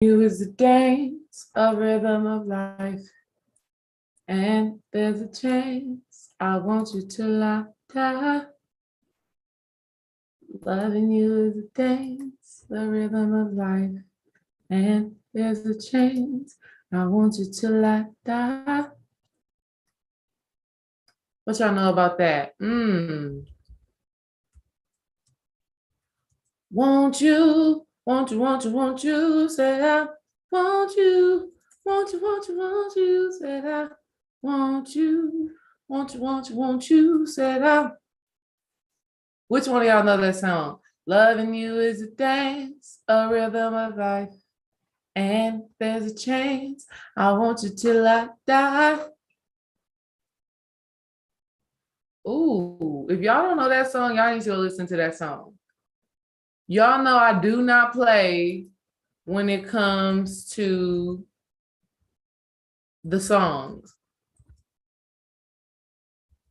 You is a dance, a rhythm of life, and there's a chance I want you till I die. Loving you is a dance, the rhythm of life, and there's a chance I want you till I die. What y'all know about that? Won't you, won't you, won't you, won't you, say I want you, won't you, won't you, won't you, say I want you, won't you, won't you, won't you, say I. Which one of y'all know that song? Loving you is a dance, a rhythm of life, and there's a chance I want you till I die. Ooh, if y'all don't know that song, y'all need to go listen to that song. Y'all know I do not play when it comes to the songs.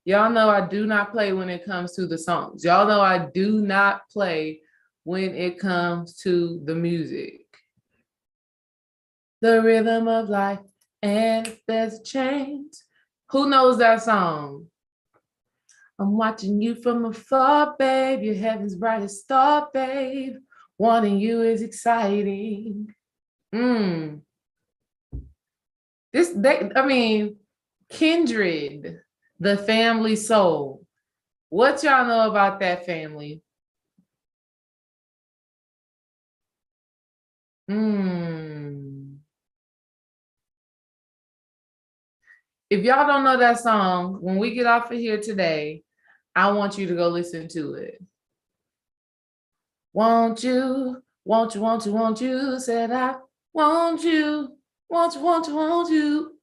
Y'all know I do not play when it comes to the songs. Y'all know I do not play when it comes to the music. The rhythm of life, and there's a change. Who knows that song? I'm watching you from afar, babe. You're heaven's brightest star, babe. Wanting you is exciting. Kindred, the family soul. What y'all know about that family? If y'all don't know that song, when we get off of here today, I want you to go listen to it. Won't you, won't you, won't you, won't you, said I want you, won't you, won't you, won't you.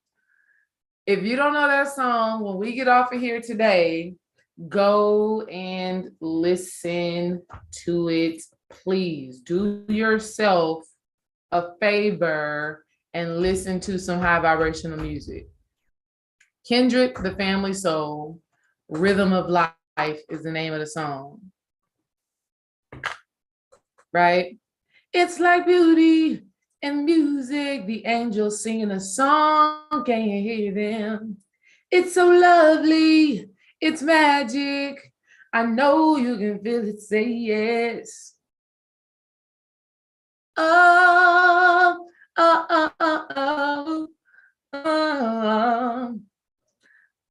If you don't know that song, when we get off of here today, go and listen to it. Please do yourself a favor and listen to some high vibrational music. Kendrick, the Family Soul, Rhythm of Life is the name of the song. Right? It's like beauty and music, the angels singing a song, can you hear them? It's so lovely, it's magic. I know you can feel it, say yes. Oh, oh, oh, oh, oh, oh,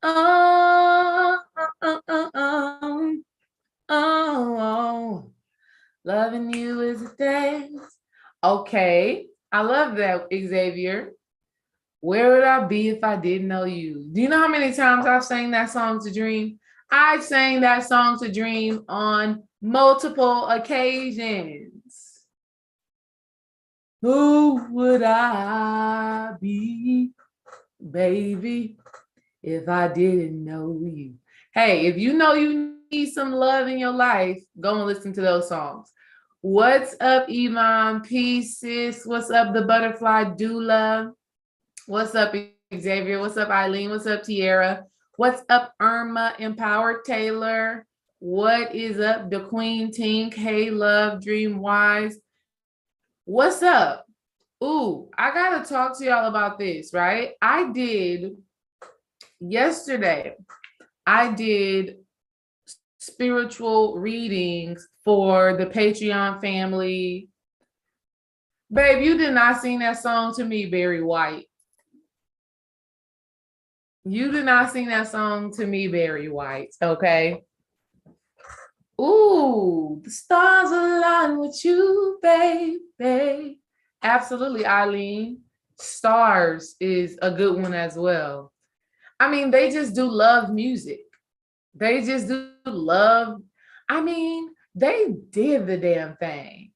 oh, oh, oh, oh, oh. Loving you is a dance. Okay, I love that, Xavier. Where would I be if I didn't know you? Do you know how many times I've sang that song to Dream? I sang that song to Dream on multiple occasions. Who would I be, baby, if I didn't know you? Hey, if you know you need some love in your life, go and listen to those songs. What's up, Iman? Peace, sis. What's up, the butterfly doula? What's up, Xavier? What's up, Eileen? What's up, Tierra? What's up, Irma? Empowered Taylor? What is up, the Queen Tink? Hey, love, Dream Wise. What's up? Ooh, I gotta talk to y'all about this, right? Yesterday, I did spiritual readings for the Patreon family. Babe, you did not sing that song to me, Barry White. You did not sing that song to me, Barry White, okay? Ooh, the stars align with you, baby. Absolutely, Eileen. Stars is a good one as well. I mean, they just do love music. They just do love. I mean, they did the damn thing.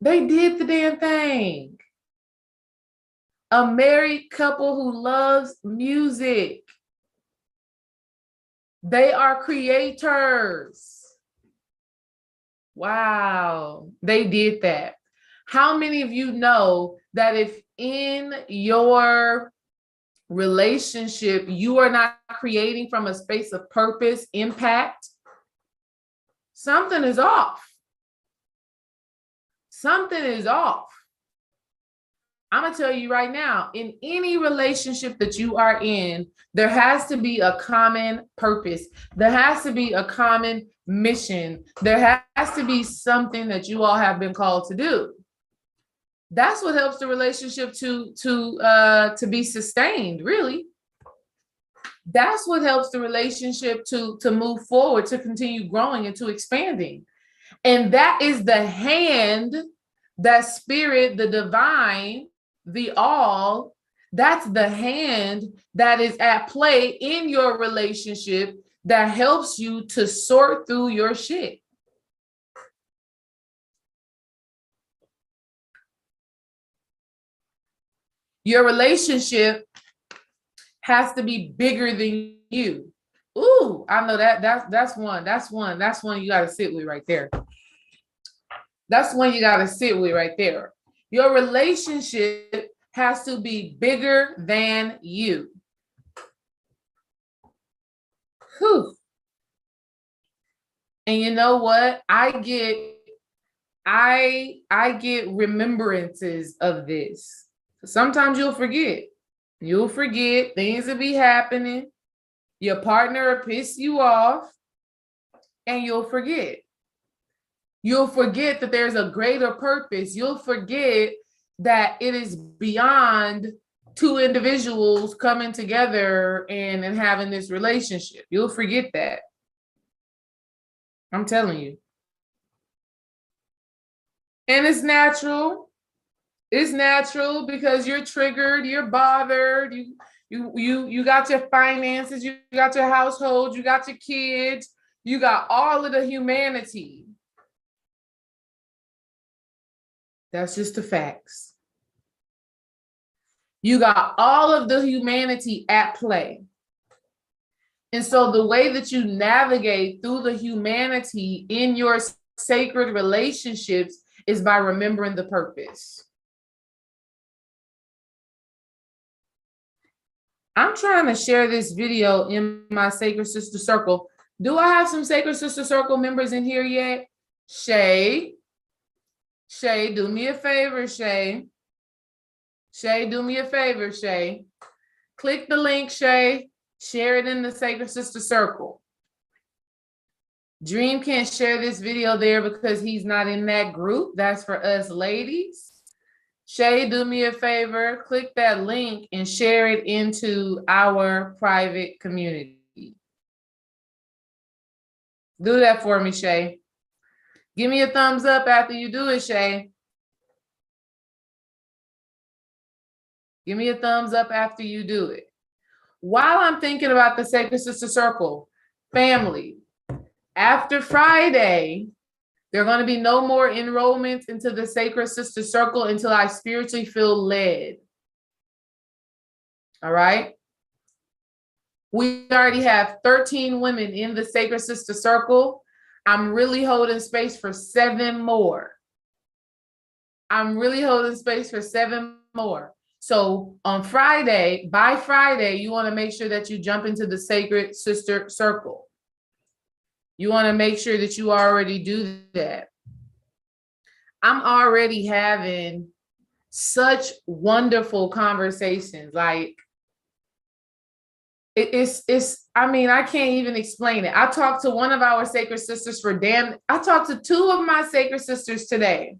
They did the damn thing. A married couple who loves music. They are creators. Wow, they did that. How many of you know that if in your relationship you are not creating from a space of purpose, impact, something is off? something is off. I'm going to tell you right now, in any relationship that you are in, there has to be a common purpose. There has to be a common mission. There has to be something that you all have been called to do. That's what helps the relationship to be sustained, really. That's what helps the relationship to move forward, to continue growing and to expanding. And that is the hand, that spirit, the divine, the all, that's the hand that is at play in your relationship that helps you to sort through your shit. Your relationship has to be bigger than you. Ooh, I know that's one you got to sit with right there. That's one you got to sit with right there. Your relationship has to be bigger than you. Whew. And you know what? I get remembrances of this. Sometimes you'll forget. You'll forget, things will be happening. Your partner will piss you off, and you'll forget. You'll forget that there's a greater purpose. You'll forget that it is beyond two individuals coming together and having this relationship. You'll forget that. I'm telling you. And it's natural. It's natural because you're triggered, you're bothered, you got your finances, you got your household, you got your kids, you got all of the humanity. That's just the facts. You got all of the humanity at play. And so the way that you navigate through the humanity in your sacred relationships is by remembering the purpose. I'm trying to share this video in my Sacred Sister Circle. Do I have some Sacred Sister Circle members in here yet? Shay, do me a favor, Shay. Shay, do me a favor, Shay. Click the link, Shay. Share it in the Sacred Sister Circle. Dream can't share this video there because he's not in that group. That's for us ladies. Shay, do me a favor, click that link and share it into our private community. Do that for me, Shay. Give me a thumbs up after you do it, Shay. Give me a thumbs up after you do it. While I'm thinking about the Sacred Sister Circle, family, after Friday, there are going to be no more enrollments into the Sacred Sister Circle until I spiritually feel led. All right? We already have 13 women in the Sacred Sister Circle. I'm really holding space for 7 more. I'm really holding space for 7 more. So on Friday, by Friday, you want to make sure that you jump into the Sacred Sister Circle. You want to make sure that you already do that. I'm already having such wonderful conversations. Like I mean, I can't even explain it. I talked to one of our Sacred Sisters I talked to 2 of my Sacred Sisters today,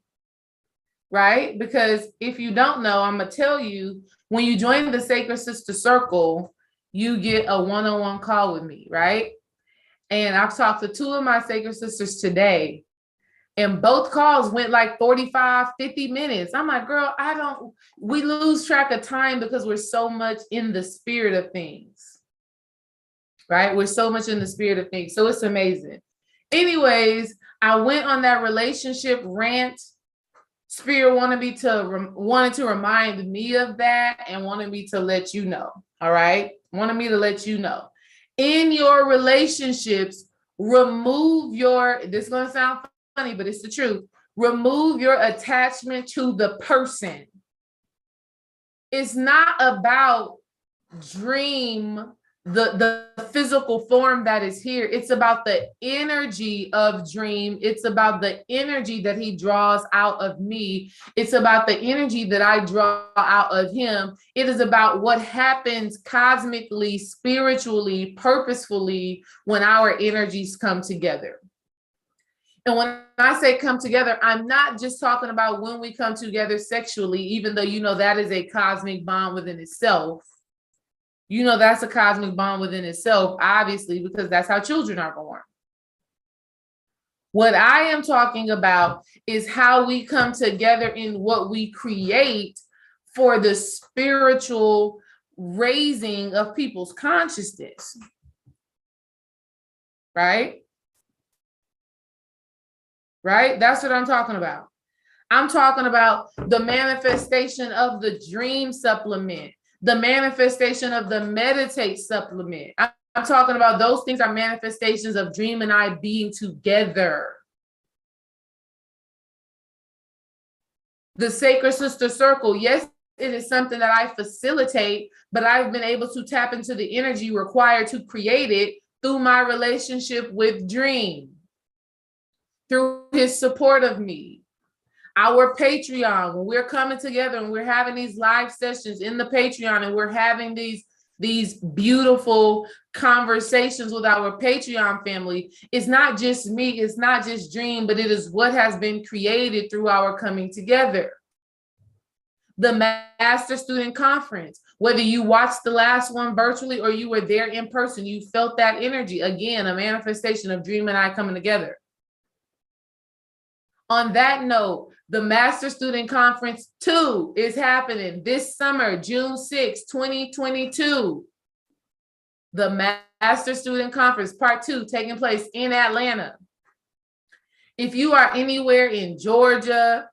right? Because if you don't know, I'm going to tell you, when you join the Sacred Sister Circle, you get a one-on-one call with me, right? And I've talked to 2 of my Sacred Sisters today, and both calls went like 45, 50 minutes. I'm like, girl, we lose track of time because we're so much in the spirit of things, right? We're so much in the spirit of things. So it's amazing. Anyways, I went on that relationship rant. Spirit wanted to remind me of that and wanted me to let you know. All right. Wanted me to let you know. In your relationships, this is going to sound funny, but it's the truth. Remove your attachment to the person. It's not about Dream the physical form that is here. It's about the energy of dream. It's about the energy that he draws out of me. It's about the energy that I draw out of him. It is about what happens cosmically, spiritually, purposefully when our energies come together. And when I say come together, I'm not just talking about when we come together sexually, even though that is a cosmic bond within itself. That's a cosmic bond within itself, obviously, because that's how children are born. What I am talking about is how we come together in what we create for the spiritual raising of people's consciousness. Right? Right? That's what I'm talking about. I'm talking about the manifestation of the dream supplement, the manifestation of the meditate supplement. I'm talking about those things are manifestations of dream and I being together. The Sacred Sister Circle, yes, it is something that I facilitate, but I've been able to tap into the energy required to create it through my relationship with Dream, through his support of me. Our Patreon, when we're coming together and we're having these live sessions in the Patreon and we're having these beautiful conversations with our Patreon family, it's not just me, it's not just Dream, but it is what has been created through our coming together. The Master Student Conference, whether you watched the last one virtually or you were there in person, you felt that energy. Again, a manifestation of Dream and I coming together. On that note, the Master Student Conference 2 is happening this summer, June 6, 2022. The Master Student Conference Part 2 taking place in Atlanta. If you are anywhere in Georgia,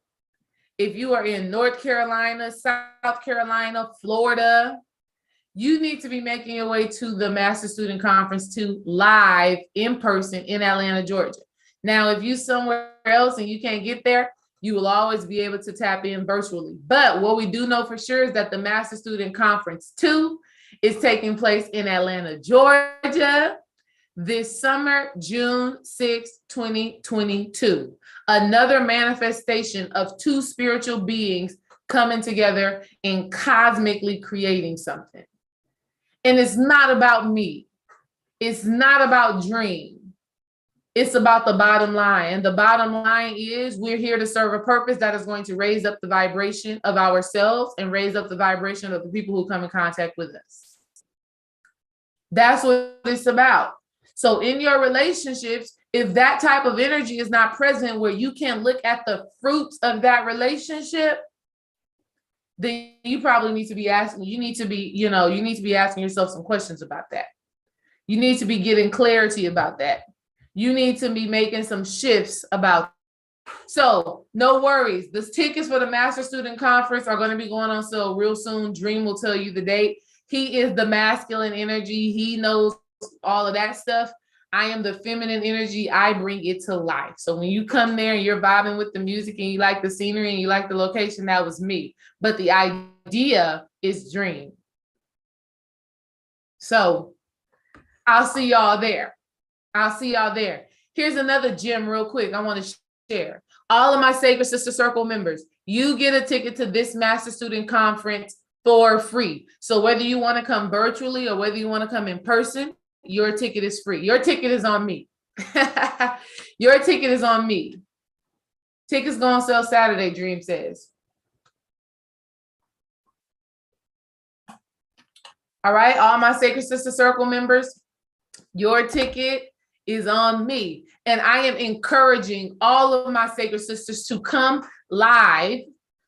if you are in North Carolina, South Carolina, Florida, you need to be making your way to the Master Student Conference 2 live in person in Atlanta, Georgia. Now, if you somewhere else and you can't get there, you will always be able to tap in virtually. But what we do know for sure is that the Master Student Conference 2 is taking place in Atlanta, Georgia this summer, June 6, 2022. Another manifestation of two spiritual beings coming together and cosmically creating something. And it's not about me. It's not about Dream. It's about the bottom line. And the bottom line is we're here to serve a purpose that is going to raise up the vibration of ourselves and raise up the vibration of the people who come in contact with us. That's what it's about. So in your relationships, if that type of energy is not present where you can look at the fruits of that relationship, then you probably need to be asking, you need to be asking yourself some questions about that. You need to be getting clarity about that. You need to be making some shifts about. So no worries. The tickets for the Master Student Conference are going to be going on sale real soon. Dream will tell you the date. He is the masculine energy. He knows all of that stuff. I am the feminine energy. I bring it to life. So when you come there and you're vibing with the music and you like the scenery and you like the location, that was me. But the idea is Dream. So I'll see y'all there. I'll see y'all there. Here's another gem real quick I want to share. All of my Sacred Sister Circle members, you get a ticket to this Master Student Conference for free. So whether you want to come virtually or whether you want to come in person, your ticket is free. Your ticket is on me. Your ticket is on me. Tickets go on sale Saturday, Dream says. All right, all my Sacred Sister Circle members, your ticket is on me. And I am encouraging all of my Sacred Sisters to come live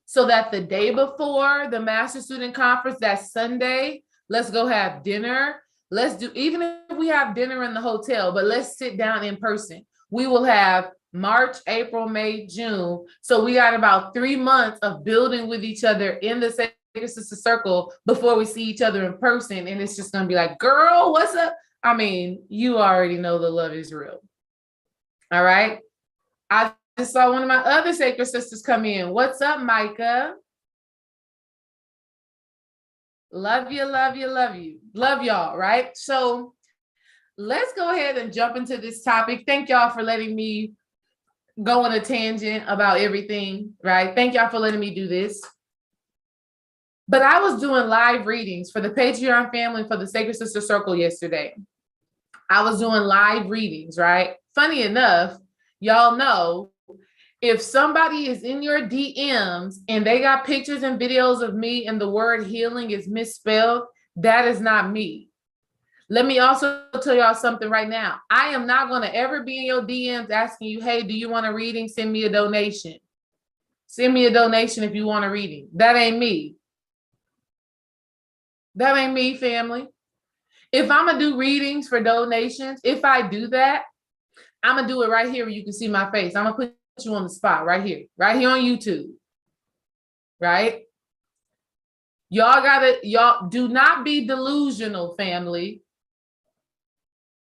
so that the day before the Master Student Conference, that Sunday, let's go have dinner. Let's do, even if we have dinner in the hotel, but let's sit down in person. We will have March, April, May, June. So we got about 3 months of building with each other in the Sacred Sister Circle before we see each other in person. And it's just going to be like, girl, what's up? I mean, you already know the love is real. All right. I just saw one of my other Sacred Sisters come in. What's up, Micah? Love you, love you, love you. Love y'all, right? So let's go ahead and jump into this topic. Thank y'all for letting me go on a tangent about everything, right? Thank y'all for letting me do this. But I was doing live readings for the Patreon family for the Sacred Sister Circle yesterday. I was doing live readings, right? Funny enough, y'all know, if somebody is in your DMs and they got pictures and videos of me and the word healing is misspelled, that is not me. Let me also tell y'all something right now. I am not going to ever be in your DMs asking you, hey, do you want a reading? Send me a donation. Send me a donation if you want a reading. That ain't me. That ain't me, family. If I'm going to do readings for donations, if I do that, I'm going to do it right here where you can see my face. I'm going to put you on the spot right here on YouTube, right? Y'all do not be delusional, family.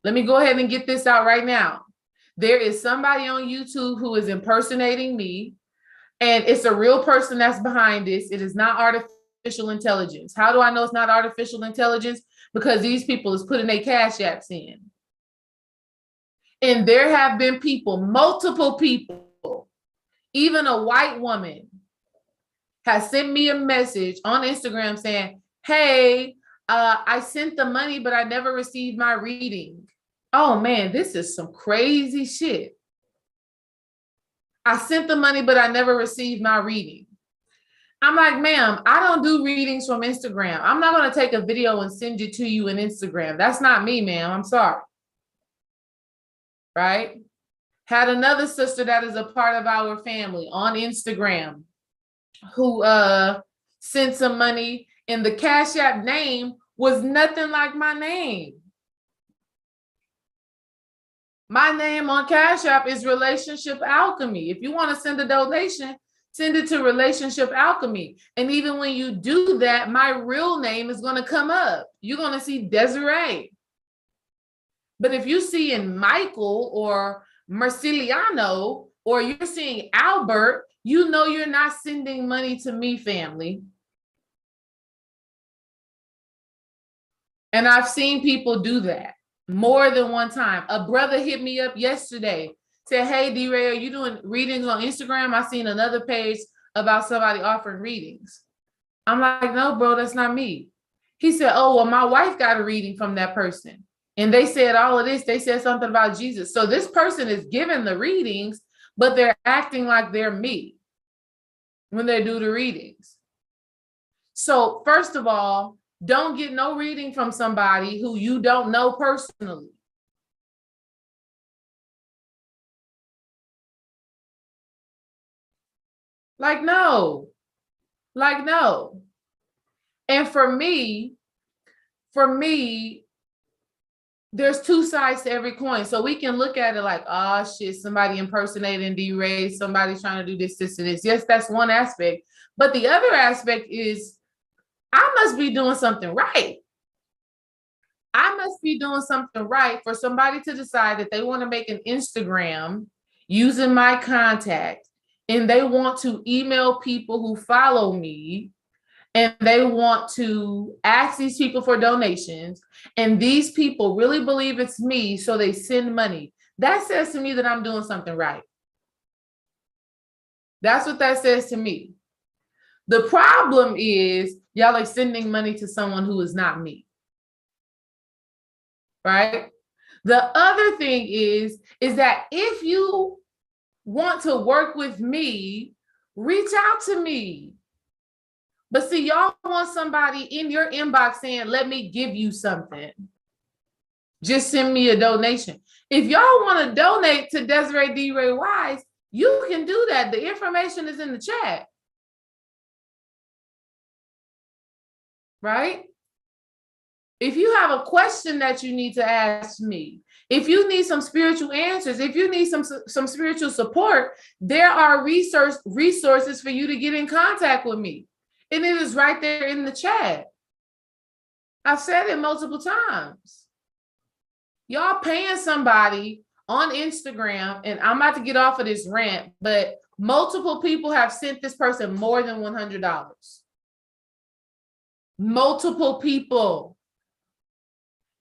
Let me go ahead and get this out right now. There is somebody on YouTube who is impersonating me, and it's a real person that's behind this. It is not artificial intelligence. How do I know it's not artificial intelligence? Because these people is putting their cash apps in. And there have been people, multiple people, even a white woman has sent me a message on Instagram saying, hey, I sent the money, but I never received my reading. Oh man, this is some crazy shit. I sent the money, but I never received my reading. I'm like, ma'am, I don't do readings from Instagram. I'm not going to take a video and send it to you in Instagram. That's not me, ma'am. I'm sorry. Right? Had another sister that is a part of our family on Instagram who sent some money, and the Cash App name was nothing like my name. My name on Cash App is Relationship Alchemy. If you want to send a donation, send it to Relationship Alchemy. And even when you do that, my real name is going to come up. You're going to see Desiree. But if you see in Michael or Marciliano, or you're seeing Albert, you know you're not sending money to me, family. And I've seen people do that more than one time. A brother hit me up yesterday, said, hey, D-Ray, are you doing readings on Instagram? I seen another page about somebody offering readings. I'm like, no, bro, that's not me. He said, oh, well, my wife got a reading from that person. And they said all of this. They said something about Jesus. So this person is giving the readings, but they're acting like they're me when they do the readings. So first of all, don't get no reading from somebody who you don't know personally. Like, no. And for me, there's two sides to every coin. So we can look at it like, oh shit, somebody impersonating D-Ray, somebody's trying to do this, and this. Yes, that's one aspect. But the other aspect is I must be doing something right. I must be doing something right for somebody to decide that they want to make an Instagram using my contact, and they want to email people who follow me, and they want to ask these people for donations, and these people really believe it's me, so they send money. That says to me that I'm doing something right. That's what that says to me. The problem is y'all are sending money to someone who is not me. Right? The other thing is that if you want to work with me, reach out to me. But see, y'all want somebody in your inbox saying, let me give you something. Just send me a donation. If y'all want to donate to Desiree D. Ray Wise, you can do that. The information is in the chat. Right? If you have a question that you need to ask me, if you need some spiritual answers, if you need some spiritual support, there are resources for you to get in contact with me. And it is right there in the chat. I've said it multiple times. Y'all paying somebody on Instagram, and I'm about to get off of this rant, but multiple people have sent this person more than $100. multiple people.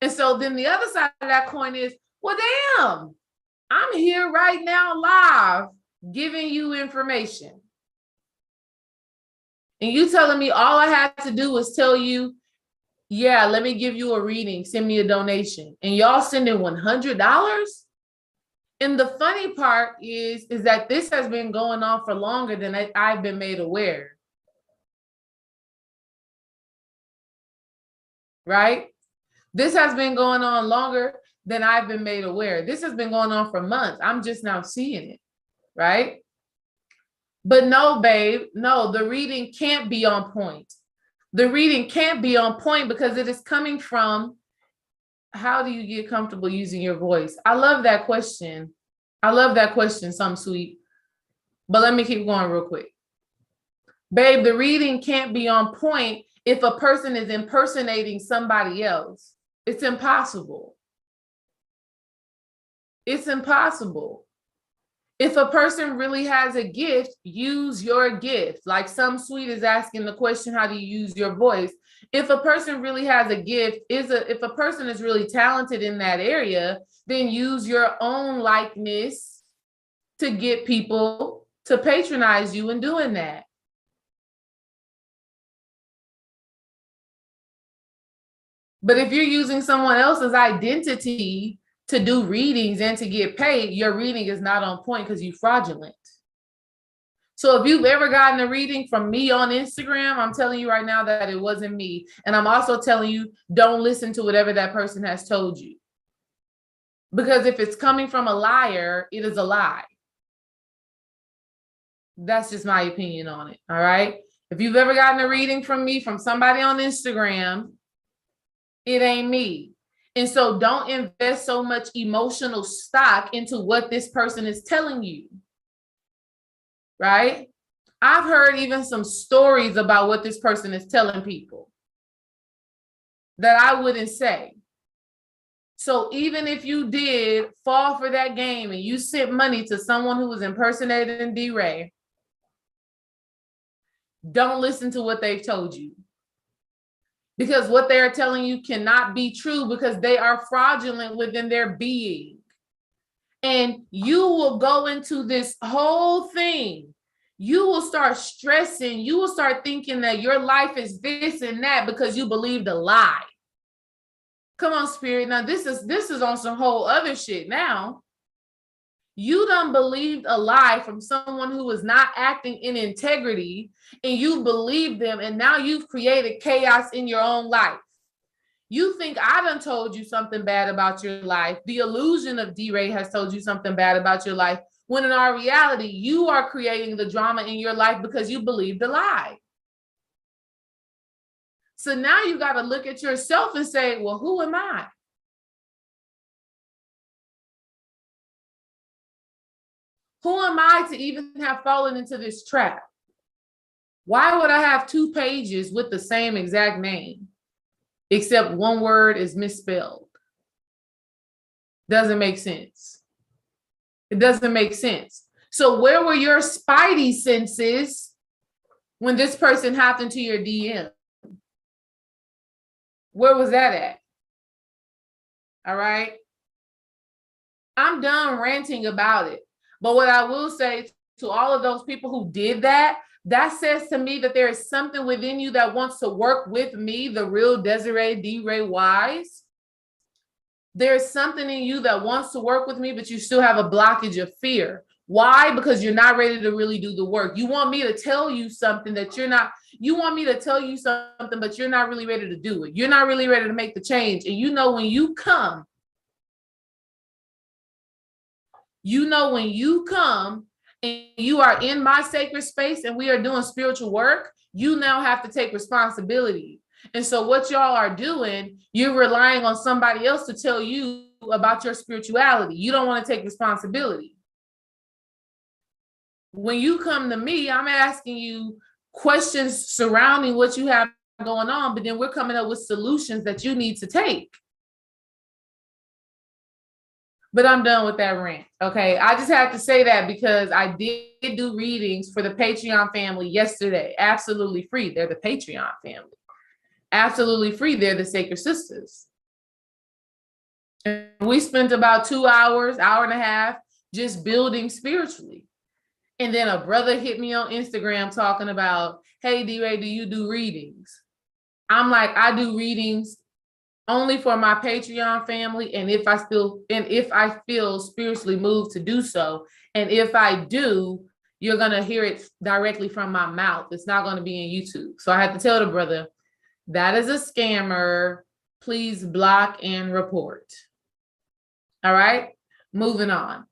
And so then the other side of that coin is, well, damn, I'm here right now live giving you information. And you telling me all I had to do was tell you, yeah, let me give you a reading, send me a donation. And y'all sending $100? And the funny part is that this has been going on for longer than I've been made aware. Right? This has been going on longer than I've been made aware. This has been going on for months. I'm just now seeing it. Right? But no, babe, no, the reading can't be on point. The reading can't be on point because it is coming from, how do you get comfortable using your voice? I love that question. I love that question, something sweet. But let me keep going real quick. Babe, the reading can't be on point if a person is impersonating somebody else. It's impossible. It's impossible. If a person really has a gift, use your gift. Like some sweet is asking the question, how do you use your voice? If a person really has a gift, if a person is really talented in that area, then use your own likeness to get people to patronize you in doing that. But if you're using someone else's identity to do readings and to get paid, your reading is not on point because you're fraudulent. So if you've ever gotten a reading from me on Instagram, I'm telling you right now that it wasn't me. And I'm also telling you, don't listen to whatever that person has told you. Because if it's coming from a liar, it is a lie. That's just my opinion on it. All right. If you've ever gotten a reading from me, from somebody on Instagram, it ain't me. And so don't invest so much emotional stock into what this person is telling you. Right? I've heard even some stories about what this person is telling people that I wouldn't say. So even if you did fall for that game and you sent money to someone who was impersonating D-Ray, don't listen to what they've told you. Because what they're telling you cannot be true because they are fraudulent within their being. And you will go into this whole thing. You will start stressing. You will start thinking that your life is this and that because you believed a lie. Come on, Spirit. Now this is on some whole other shit now. You done believed a lie from someone who was not acting in integrity, and you believed them, and now you've created chaos in your own life. You think I done told you something bad about your life. The illusion of D-Ray has told you something bad about your life, when in our reality, you are creating the drama in your life because you believed a lie. So now you got to look at yourself and say, well, who am I? Who am I to even have fallen into this trap? Why would I have 2 pages with the same exact name, except one word is misspelled? Doesn't make sense. It doesn't make sense. So where were your spidey senses when this person hopped into your DM? Where was that at? All right. I'm done ranting about it. But what I will say to all of those people who did that, that says to me that there is something within you that wants to work with me, the real Desiree D-Ray Wise. There's something in you that wants to work with me, but you still have a blockage of fear. Why? Because you're not ready to really do the work. You want me to tell you something that you're not, you want me to tell you something, but you're not really ready to do it. You're not really ready to make the change. And you know, when you come and you are in my sacred space and we are doing spiritual work, you now have to take responsibility. And so what y'all are doing, you're relying on somebody else to tell you about your spirituality. You don't want to take responsibility. When you come to me, I'm asking you questions surrounding what you have going on, but then we're coming up with solutions that you need to take. But I'm done with that rant. Okay. I just had to say that because I did do readings for the Patreon family yesterday. Absolutely free. They're the Patreon family. absolutely free. They're the sacred sisters. And we spent about 2 hours, hour and a half, just building spiritually. And then a brother hit me on Instagram talking about, hey, D-Ray, do you do readings? I'm like, I do readings only for my Patreon family. And if I feel spiritually moved to do so, and if I do, you're going to hear it directly from my mouth. It's not going to be in YouTube. So I had to tell the brother, that is a scammer. Please block and report. All right, moving on.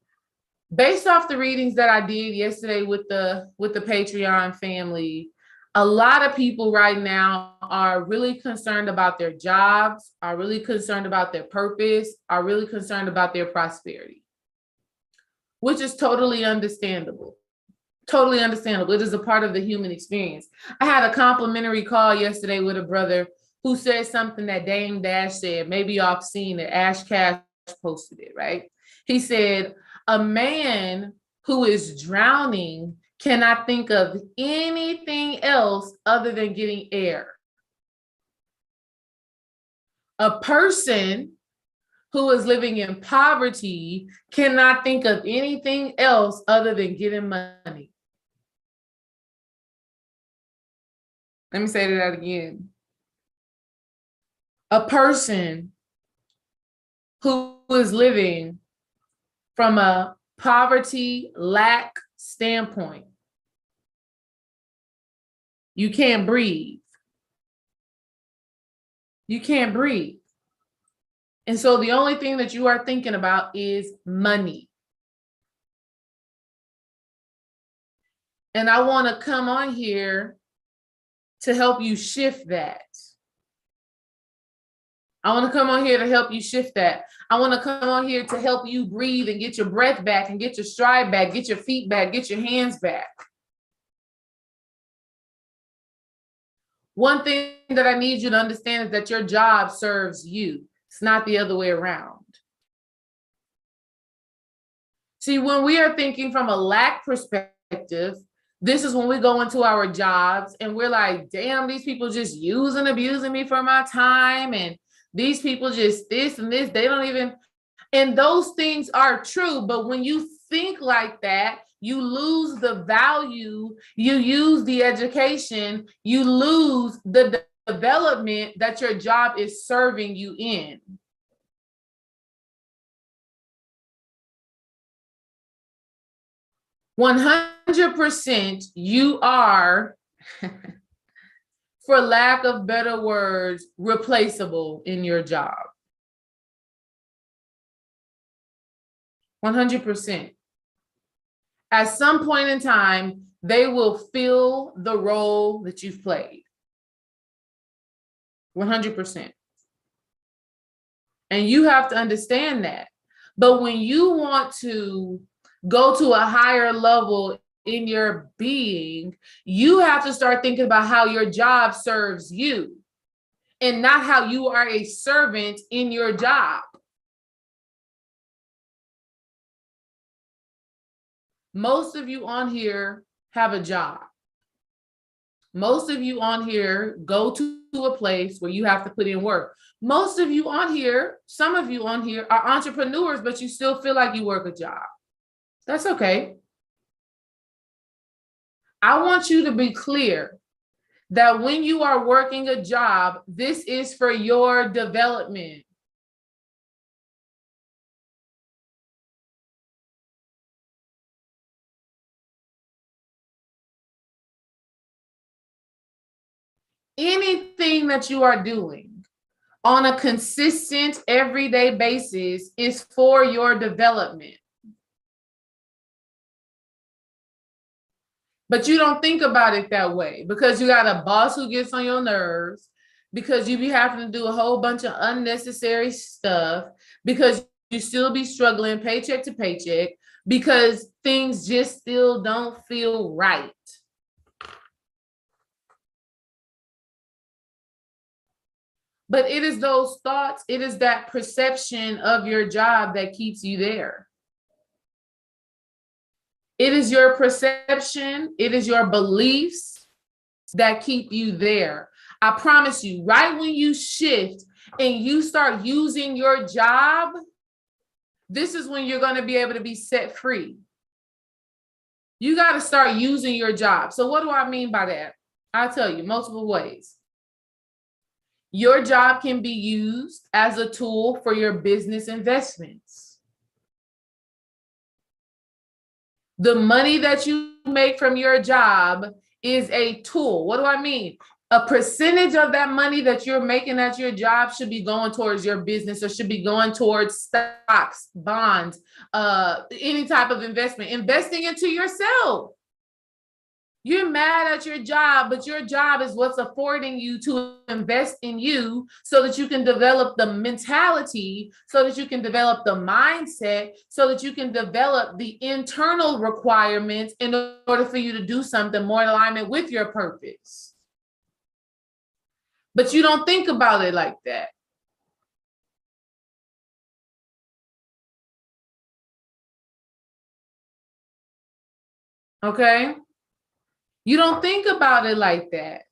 Based off the readings that I did yesterday with the Patreon family, a lot of people right now are really concerned about their jobs, are really concerned about their purpose, are really concerned about their prosperity, which is totally understandable. Totally understandable. It is a part of the human experience. I had a complimentary call yesterday with a brother who said something that Dame Dash said. Maybe y'all have seen it. Ash Cash posted it, right? He said, a man who is drowning cannot think of anything else other than getting air. A person who is living in poverty cannot think of anything else other than getting money. Let me say that again. A person who is living from a poverty lack standpoint, you can't breathe. You can't breathe. And so the only thing that you are thinking about is money. And I want to come on here to help you shift that. I want to come on here to help you shift that. I want to come on here to help you breathe and get your breath back and get your stride back, get your feet back, get your hands back. One thing that I need you to understand is that your job serves you. It's not the other way around. See, when we are thinking from a lack perspective, this is when we go into our jobs and we're like, damn, these people just use and abusing me for my time. And these people just this and this, they don't even, and those things are true. But when you think like that, you lose the value, you use the education, you lose the development that your job is serving you in. %, you are, for lack of better words, replaceable in your job. 100%. At some point in time, they will fill the role that you've played. 100%. And you have to understand that. But when you want to go to a higher level in your being, you have to start thinking about how your job serves you and not how you are a servant in your job. Most of you on here have a job. Most of you on here go to a place where you have to put in work. Most of you on here, some of you on here are entrepreneurs, but you still feel like you work a job. That's okay. I want you to be clear that when you are working a job, this is for your development. Anything that you are doing on a consistent, everyday basis is for your development. But you don't think about it that way because you got a boss who gets on your nerves, because you be having to do a whole bunch of unnecessary stuff, because you still be struggling paycheck to paycheck, because things just still don't feel right. But it is those thoughts, it is that perception of your job that keeps you there. It is your perception, it is your beliefs that keep you there. I promise you, right when you shift and you start using your job, this is when you're going to be able to be set free. You got to start using your job. So what do I mean by that? I'll tell you multiple ways. Your job can be used as a tool for your business investments. The money that you make from your job is a tool. What do I mean? A percentage of that money that you're making at your job should be going towards your business, or should be going towards stocks, bonds, any type of investment, investing into yourself. You're mad at your job, but your job is what's affording you to invest in you so that you can develop the mentality, so that you can develop the mindset, so that you can develop the internal requirements in order for you to do something more in alignment with your purpose. But you don't think about it like that. Okay? You don't think about it like that.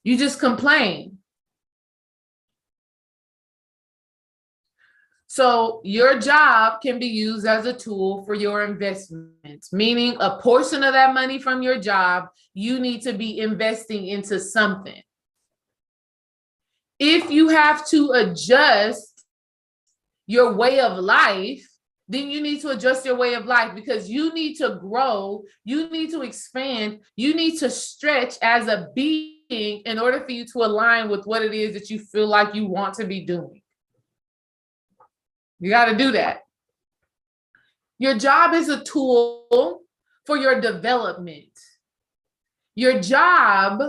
You just complain. So your job can be used as a tool for your investments, meaning a portion of that money from your job, you need to be investing into something. If you have to adjust your way of life, then you need to adjust your way of life, because you need to grow, you need to expand, you need to stretch as a being in order for you to align with what it is that you feel like you want to be doing. You got to do that. Your job is a tool for your development. Your job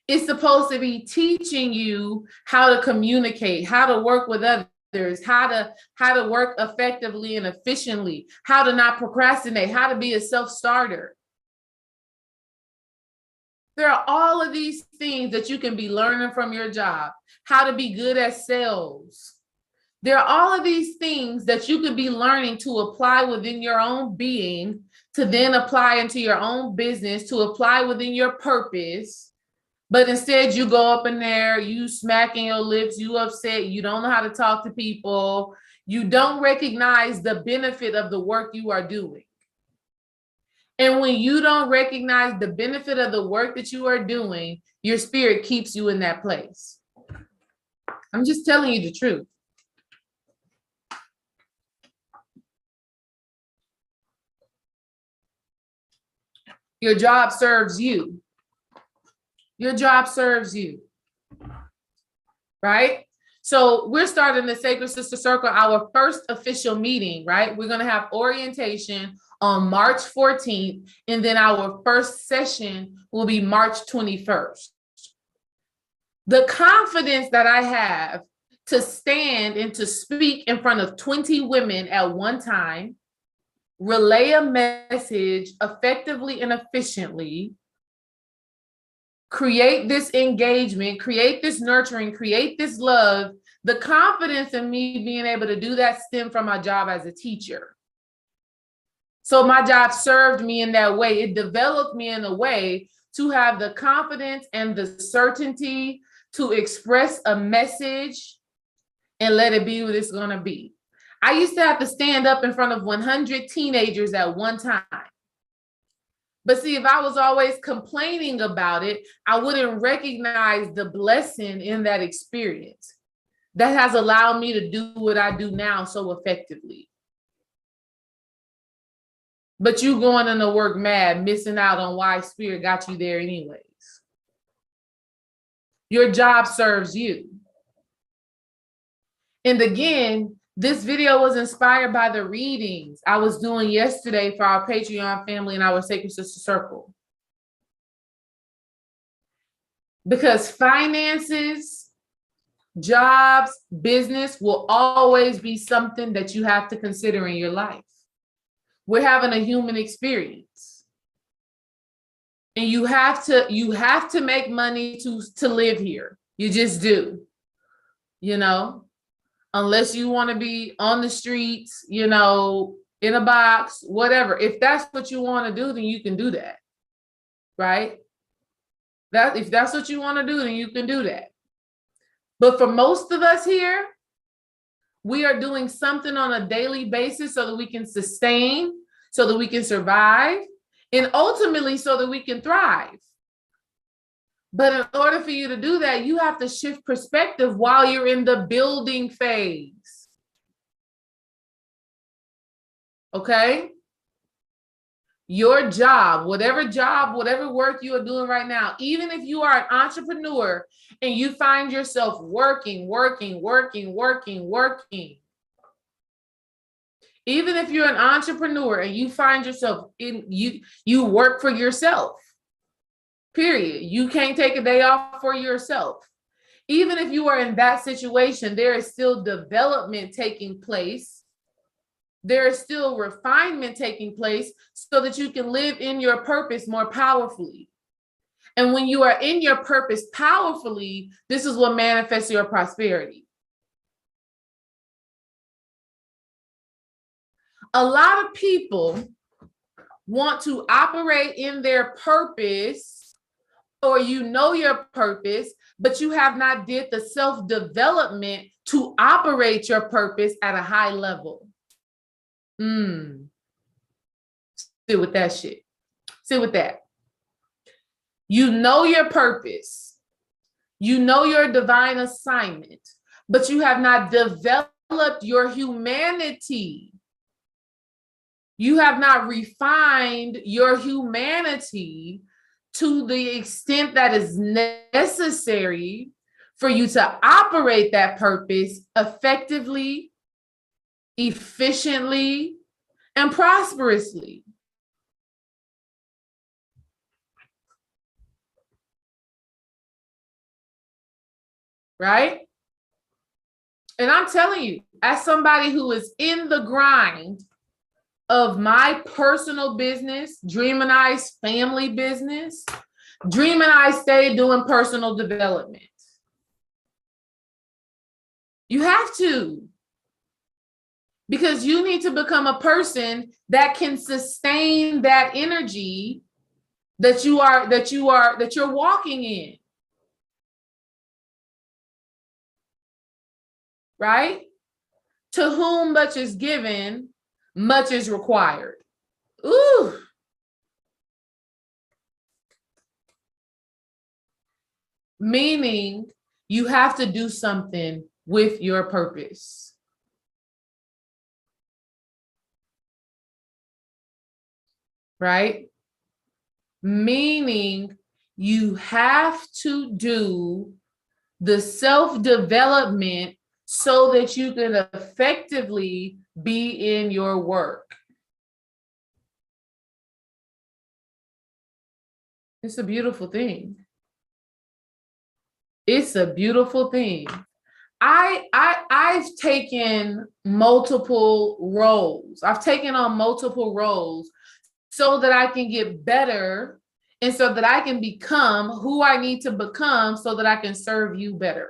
is supposed to be teaching you how to communicate, how to work with others, how to work effectively and efficiently, how to not procrastinate, how to be a self-starter. There are all of these things that you can be learning from your job. How to be good at sales. There are all of these things that you could be learning to apply within your own being, to then apply into your own business, to apply within your purpose. But instead you go up in there, you smacking your lips, you upset, you don't know how to talk to people. You don't recognize the benefit of the work you are doing. And when you don't recognize the benefit of the work that you are doing, your spirit keeps you in that place. I'm just telling you the truth. Your job serves you. Your job serves you. Right? So we're starting the Sacred Sister Circle, our first official meeting, right? We're going to have orientation on March 14th, and then our first session will be March 21st. The confidence that I have to stand and to speak in front of 20 women at one time, relay a message effectively and efficiently, create this engagement, create this nurturing, create this love. The confidence in me being able to do that stemmed from my job as a teacher. So my job served me in that way. It developed me in a way to have the confidence and the certainty to express a message and let it be what it's going to be. I used to have to stand up in front of 100 teenagers at one time. But see, if I was always complaining about it, I wouldn't recognize the blessing in that experience that has allowed me to do what I do now so effectively. But you going into work mad, missing out on why spirit got you there anyways. Your job serves you. And again, this video was inspired by the readings I was doing yesterday for our Patreon family and our Sacred Sister Circle. Because finances, jobs, business will always be something that you have to consider in your life. We're having a human experience. And you have to make money to live here. You just do. You know? Unless you want to be on the streets, you know, in a box, whatever. If that's what you want to do, then you can do that, right? That if that's what you want to do, then you can do that. But for most of us here, we are doing something on a daily basis so that we can sustain, so that we can survive, and ultimately so that we can thrive. But in order for you to do that, you have to shift perspective while you're in the building phase. Okay? Your job, whatever work you are doing right now, even if you are an entrepreneur and you find yourself working, even if you're an entrepreneur and you find yourself you work for yourself, period. You can't take a day off for yourself. Even if you are in that situation, there is still development taking place. There is still refinement taking place so that you can live in your purpose more powerfully. And when you are in your purpose powerfully, this is what manifests your prosperity. A lot of people want to operate in their purpose, or you know your purpose, but you have not did the self-development to operate your purpose at a high level. Sit with that shit. Sit with that. You know your purpose. You know your divine assignment, but you have not developed your humanity. You have not refined your humanity to the extent that is necessary for you to operate that purpose effectively, efficiently, and prosperously. Right? And I'm telling you, as somebody who is in the grind of my personal business, Dream and I's family business, Dream and I stay doing personal development. You have to. Because you need to become a person that can sustain that energy that you're walking in. Right? To whom much is given, much is required. Ooh. Meaning you have to do something with your purpose. Right? Meaning you have to do the self-development so that you can effectively be in your work. It's a beautiful thing. It's a beautiful thing. I've taken multiple roles. I've taken on multiple roles so that I can get better and so that I can become who I need to become so that I can serve you better.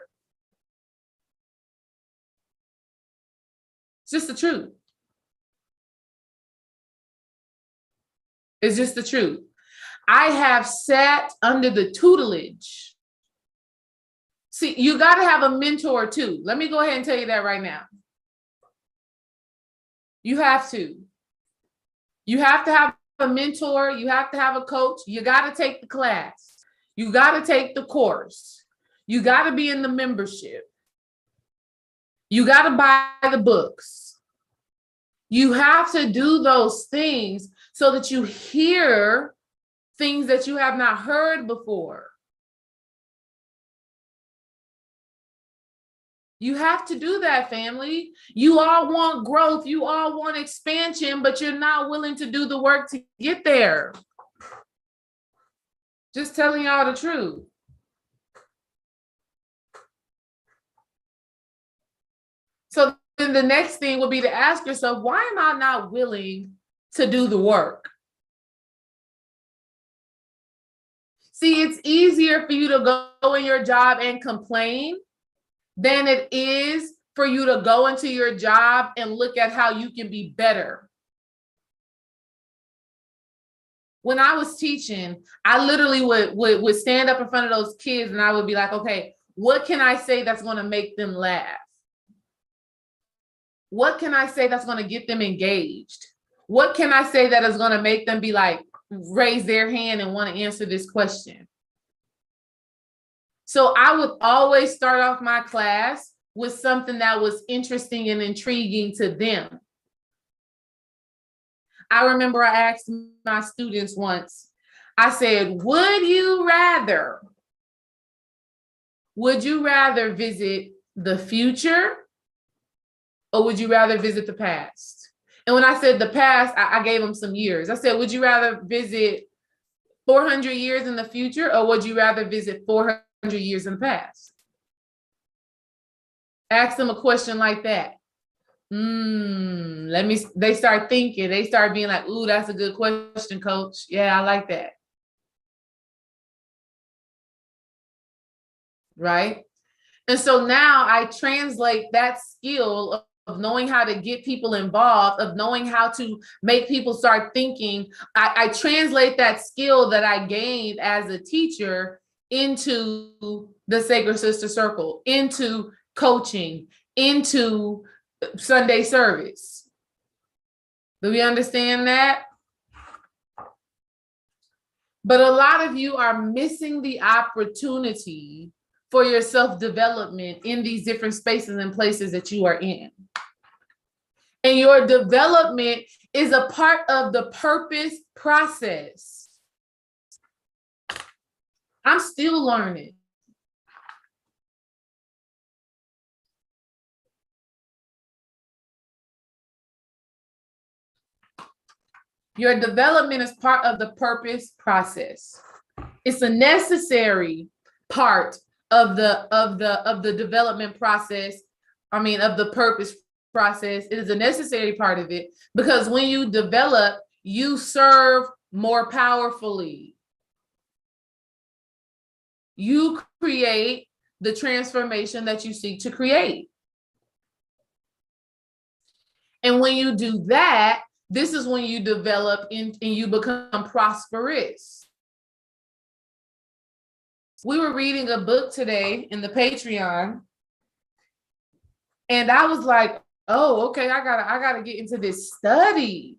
It's just the truth. It's just the truth. I have sat under the tutelage. See, you got to have a mentor too. Let me go ahead and tell you that right now. You have to. You have to have a mentor. You have to have a coach. You got to take the class. You got to take the course. You got to be in the membership. You got to buy the books. You have to do those things so that you hear things that you have not heard before. You have to do that, family. You all want growth. You all want expansion, but you're not willing to do the work to get there. Just telling y'all the truth. So then the next thing would be to ask yourself, why am I not willing to do the work? See, it's easier for you to go in your job and complain than it is for you to go into your job and look at how you can be better. When I was teaching, I literally would stand up in front of those kids and I would be like, okay, what can I say that's going to make them laugh? What can I say that's going to get them engaged? What can I say that is going to make them be like, raise their hand and want to answer this question? So I would always start off my class with something that was interesting and intriguing to them. I remember I asked my students once, I said, would you rather visit the future or would you rather visit the past? And when I said the past, I gave them some years. I said, would you rather visit 400 years in the future or would you rather visit 400 years in the past? Ask them a question like that. They start thinking, they start being like, ooh, that's a good question, coach. Yeah, I like that. Right? And so now I translate that skill of knowing how to get people involved, of knowing how to make people start thinking. I translate that skill that I gained as a teacher into the Sacred Sister Circle, into coaching, into Sunday service. Do we understand that? But a lot of you are missing the opportunity for your self-development in these different spaces and places that you are in. And your development is a part of the purpose process. I'm still learning. Your development is part of the purpose process. It's a necessary part of the development process. I mean, of the purpose process. It is a necessary part of it because when you develop, you serve more powerfully. You create the transformation that you seek to create. And when you do that, this is when you develop and you become prosperous. We were reading a book today in the Patreon, and I was like, oh, okay, I gotta get into this study.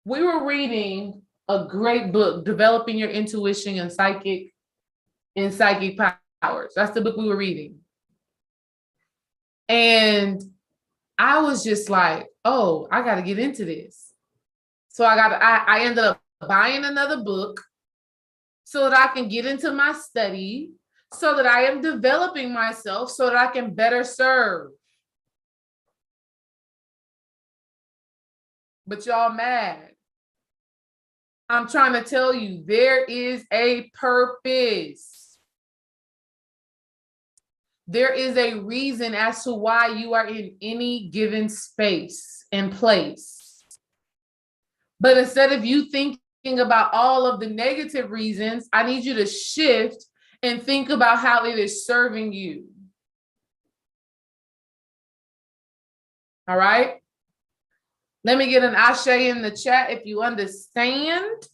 We were reading a great book, Developing Your Intuition and Psychic Powers. That's the book we were reading. And I was just like, oh, I gotta get into this. So I ended up buying another book so that I can get into my study, so that I am developing myself so that I can better serve. But y'all mad. I'm trying to tell you, there is a purpose. There is a reason as to why you are in any given space and place. But instead of you thinking about all of the negative reasons, I need you to shift and think about how it is serving you. All right? Let me get an ashe in the chat if you understand.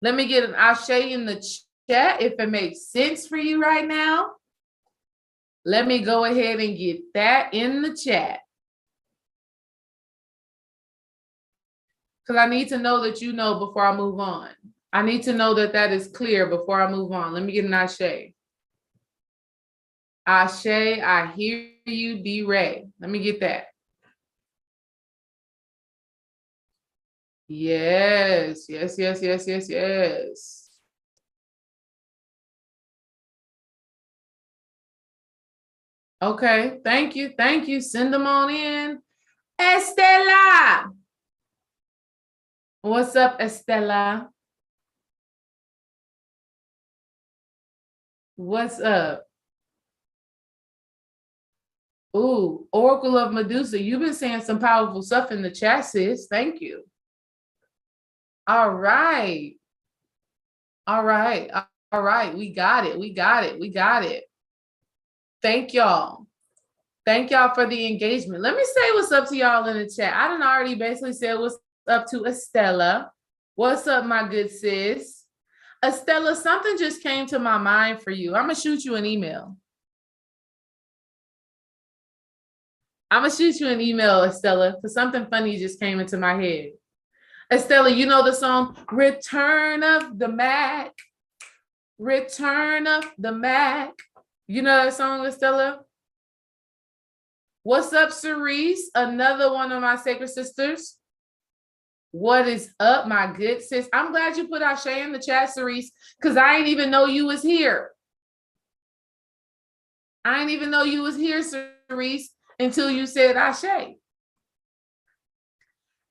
Let me get an ashe in the chat if it makes sense for you right now. Let me go ahead and get that in the chat. Because I need to know that you know before I move on. I need to know that that is clear before I move on. Let me get an ashe. Ashe, I hear you, D-Ray. Let me get that. Yes, yes, yes, yes, yes, yes. Okay, thank you, thank you. Send them on in. Estela. What's up, Estela? What's up? Ooh, Oracle of Medusa, you've been saying some powerful stuff in the chat, sis. Thank you. All right. All right. All right. We got it. We got it. We got it. Thank y'all. Thank y'all for the engagement. Let me say what's up to y'all in the chat. I done already basically said what's up to Estella. What's up, my good sis? Estella, something just came to my mind for you. I'm going to shoot you an email. Estella, because something funny just came into my head. Estella, you know the song, Return of the Mac? Return of the Mac. You know that song, Estella? What's up, Cerise? Another one of my sacred sisters. What is up, my good sis? I'm glad you put Ashe in the chat, Cerise, because I didn't even know you was here. I didn't even know you was here, Cerise, until you said Ashe.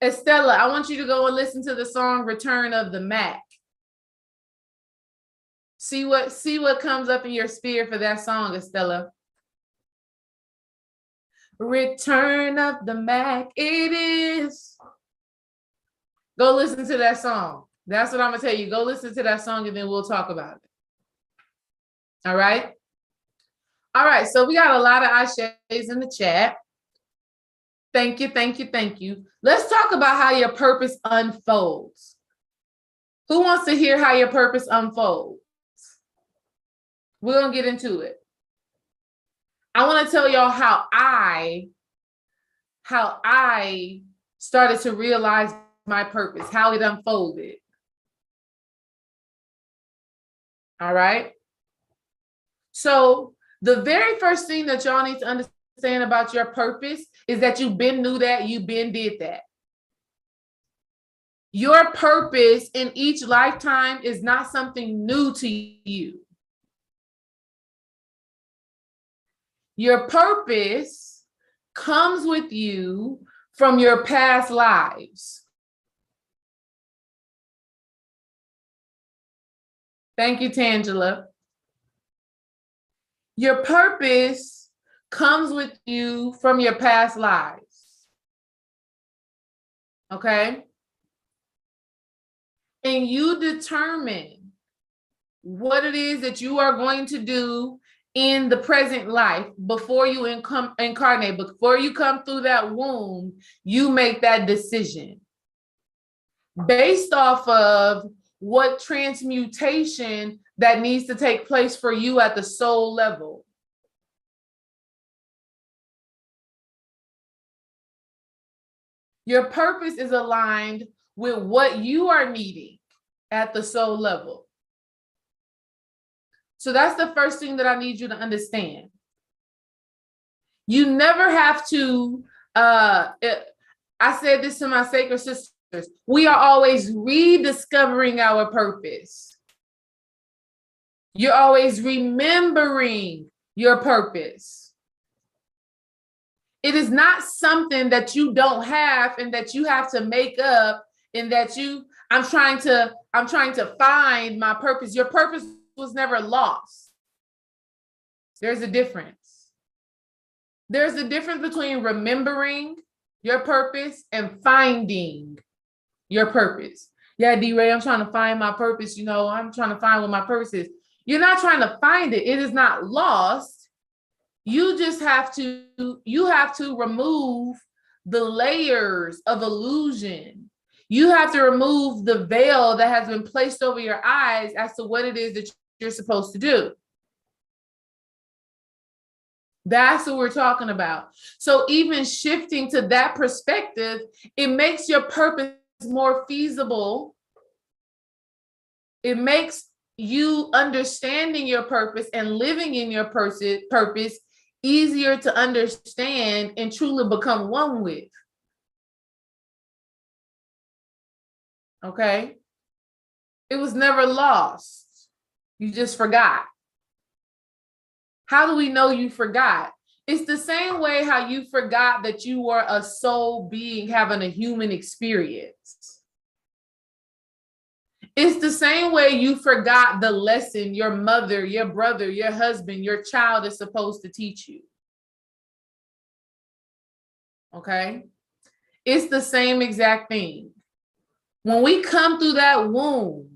Estella, I want you to go and listen to the song Return of the Mac. See what comes up in your spirit for that song, Estella. Return of the Mac, it is. Go listen to that song. That's what I'm going to tell you. Go listen to that song and then we'll talk about it. All right? All right, so we got a lot of Ashes in the chat. Thank you, thank you, thank you. Let's talk about how your purpose unfolds. Who wants to hear how your purpose unfolds? We're going to get into it. I want to tell y'all how I started to realize my purpose, how it unfolded. All right. So the very first thing that y'all need to understand about your purpose is that you've been knew that, you've been did that. Your purpose in each lifetime is not something new to you. Your purpose comes with you from your past lives. Thank you, Tangela. Your purpose comes with you from your past lives. Okay? And you determine what it is that you are going to do in the present life before you incarnate, before you come through that womb, you make that decision based off of what transmutation that needs to take place for you at the soul level. Your purpose is aligned with what you are needing at the soul level. So that's the first thing that I need you to understand. You never have to, I said this to my sacred sisters, we are always rediscovering our purpose. You're always remembering your purpose. It is not something that you don't have and that you have to make up and that I'm trying to find my purpose. Your purpose was never lost. There's a difference. There's a difference between remembering your purpose and finding your purpose. Yeah, D-Ray, I'm trying to find my purpose. I'm trying to find what my purpose is. You're not trying to find it. It is not lost. You just have to remove the layers of illusion. You have to remove the veil that has been placed over your eyes as to what it is that you're supposed to do. That's what we're talking about. So even shifting to that perspective, it makes your purpose more feasible. It makes you understanding your purpose and living in your purpose easier to understand and truly become one with. Okay? It was never lost. You just forgot. How do we know you forgot? It's the same way how you forgot that you were a soul being having a human experience. It's the same way you forgot the lesson your mother, your brother, your husband, your child is supposed to teach you. Okay? It's the same exact thing. When we come through that womb,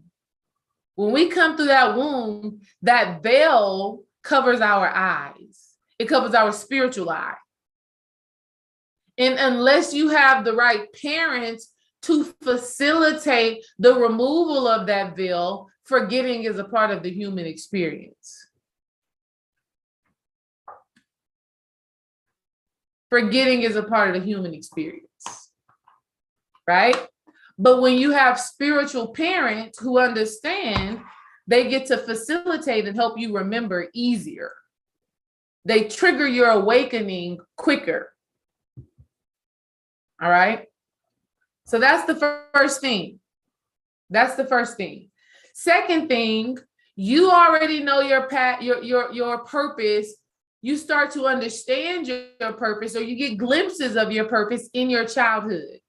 that veil covers our eyes. It covers our spiritual eye. And unless you have the right parents to facilitate the removal of that veil. Forgetting is a part of the human experience. Forgetting is a part of the human experience, right? But when you have spiritual parents who understand, they get to facilitate and help you remember easier. They trigger your awakening quicker. All right? So that's the first thing. That's the first thing. Second thing, you already know your purpose. You start to understand your purpose, or you get glimpses of your purpose in your childhood.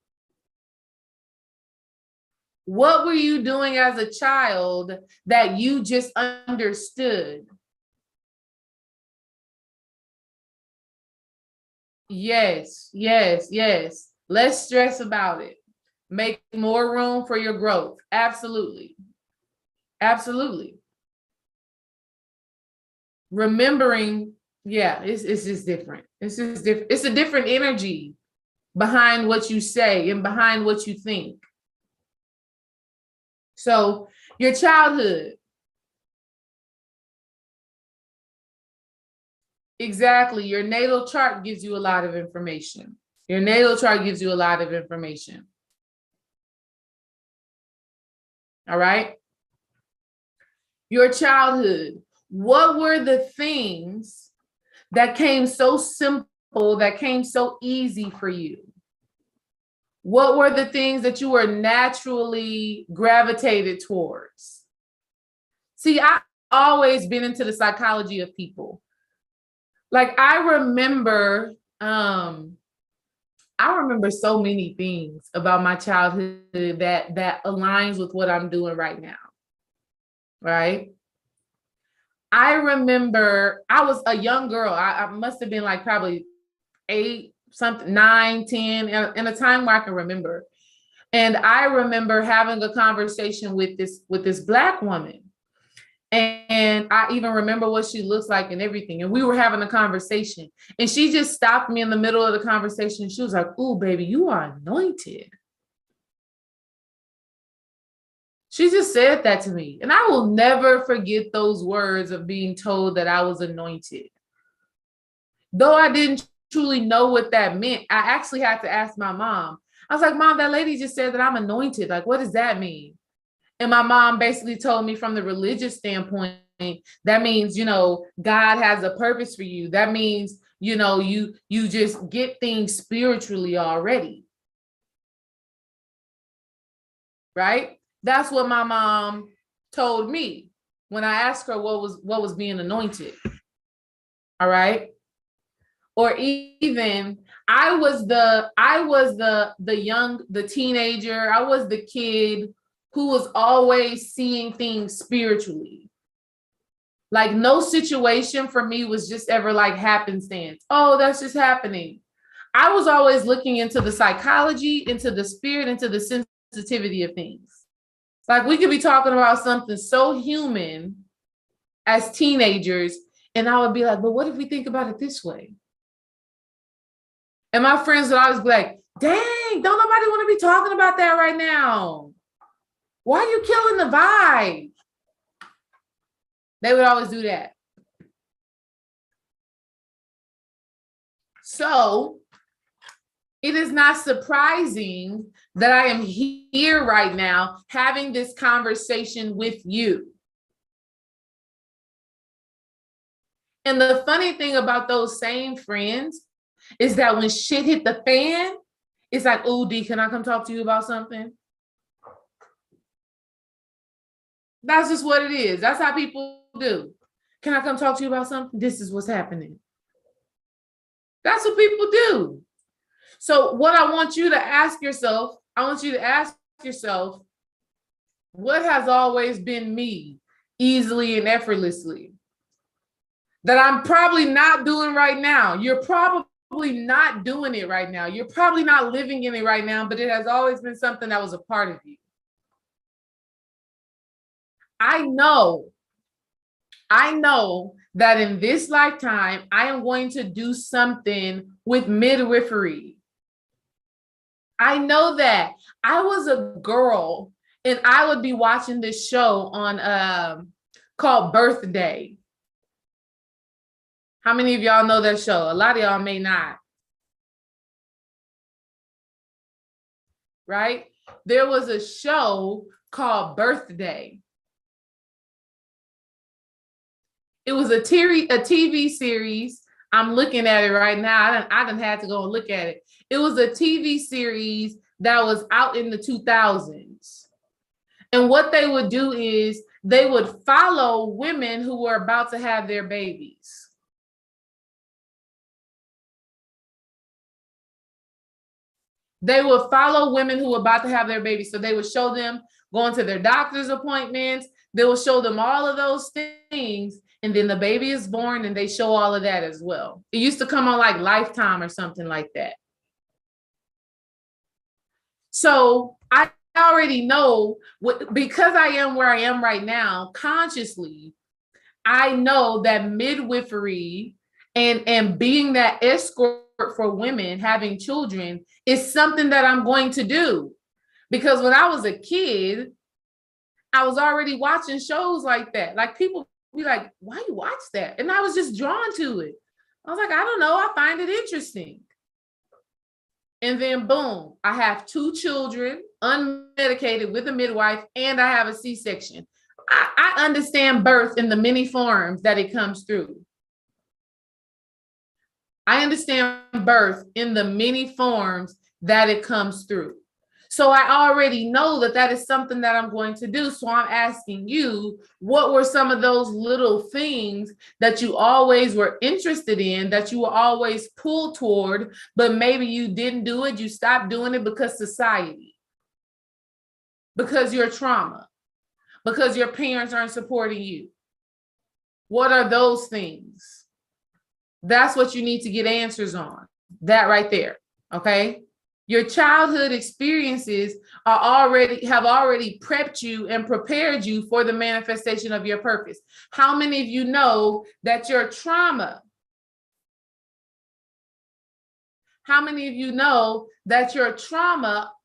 What were you doing as a child that you just understood? Yes, yes, yes. Less stress about it. Make more room for your growth. Absolutely. Absolutely. Remembering, yeah, it's just different. It's just different. It's a different energy behind what you say and behind what you think. So your childhood. Exactly. Your natal chart gives you a lot of information. Your natal chart gives you a lot of information. All right. Your childhood. What were the things that came so simple, that came so easy for you? What were the things that you were naturally gravitated towards? See, I've always been into the psychology of people. Like I remember so many things about my childhood that aligns with what I'm doing right now. Right? I remember I was a young girl. I must have been like probably 8, something, 9, 10, in a time where I can remember. And I remember having a conversation with this Black woman. And I even remember what she looks like and everything. And we were having a conversation. And she just stopped me in the middle of the conversation. She was like, "Ooh, baby, you are anointed." She just said that to me. And I will never forget those words of being told that I was anointed. Though I didn't truly know what that meant, I actually had to ask my mom. I was like, "Mom, that lady just said that I'm anointed. Like, what does that mean?" And my mom basically told me from the religious standpoint, that means, God has a purpose for you. That means, you just get things spiritually already. Right? That's what my mom told me when I asked her what was being anointed. All right. Or even I was the teenager. I was the kid who was always seeing things spiritually. Like no situation for me was just ever like happenstance. Oh, that's just happening. I was always looking into the psychology, into the spirit, into the sensitivity of things. Like we could be talking about something so human as teenagers, and I would be like, "But what if we think about it this way?" And my friends would always be like, "Dang, don't nobody want to be talking about that right now. Why are you killing the vibe?" They would always do that. So it is not surprising that I am here right now having this conversation with you. And the funny thing about those same friends is that when shit hit the fan, it's like, "Oh, D, can I come talk to you about something?" That's just what it is. That's how people do. "Can I come talk to you about something? This is what's happening." That's what people do. So what I want you to ask yourself, what has always been me easily and effortlessly that I'm probably not doing right now? You're probably not doing it right now. You're probably not living in it right now, but it has always been something that was a part of you. I know that in this lifetime, I am going to do something with midwifery. I know that. I was a girl and I would be watching this show on called Birthday. How many of y'all know that show? A lot of y'all may not. Right? There was a show called Birthday. It was a TV series. I'm looking at it right now. I didn't have to go and look at it. It was a TV series that was out in the 2000s. And what they would do is they would follow women who were about to have their babies. They would follow women who were about to have their babies. So they would show them going to their doctor's appointments. They will show them all of those things. And then the baby is born and they show all of that as well. It used to come on like Lifetime or something like that. So I already know because I am where I am right now, consciously, I know that midwifery and being that escort for women having children is something that I'm going to do. Because when I was a kid, I was already watching shows like that. Like people be like, why you watch that? And I was just drawn to it. I was like, I don't know. I find it interesting. And then boom, I have 2 children, unmedicated with a midwife, and I have a C-section. I understand birth in the many forms that it comes through. I understand birth in the many forms that it comes through. So I already know that that is something that I'm going to do. So I'm asking you, what were some of those little things that you always were interested in, that you were always pulled toward, but maybe you didn't do it, you stopped doing it because society, because your trauma, because your parents aren't supporting you? What are those things? That's what you need to get answers on. That right there, okay? Your childhood experiences have already prepped you and prepared you for the manifestation of your purpose. How many of you know that your trauma,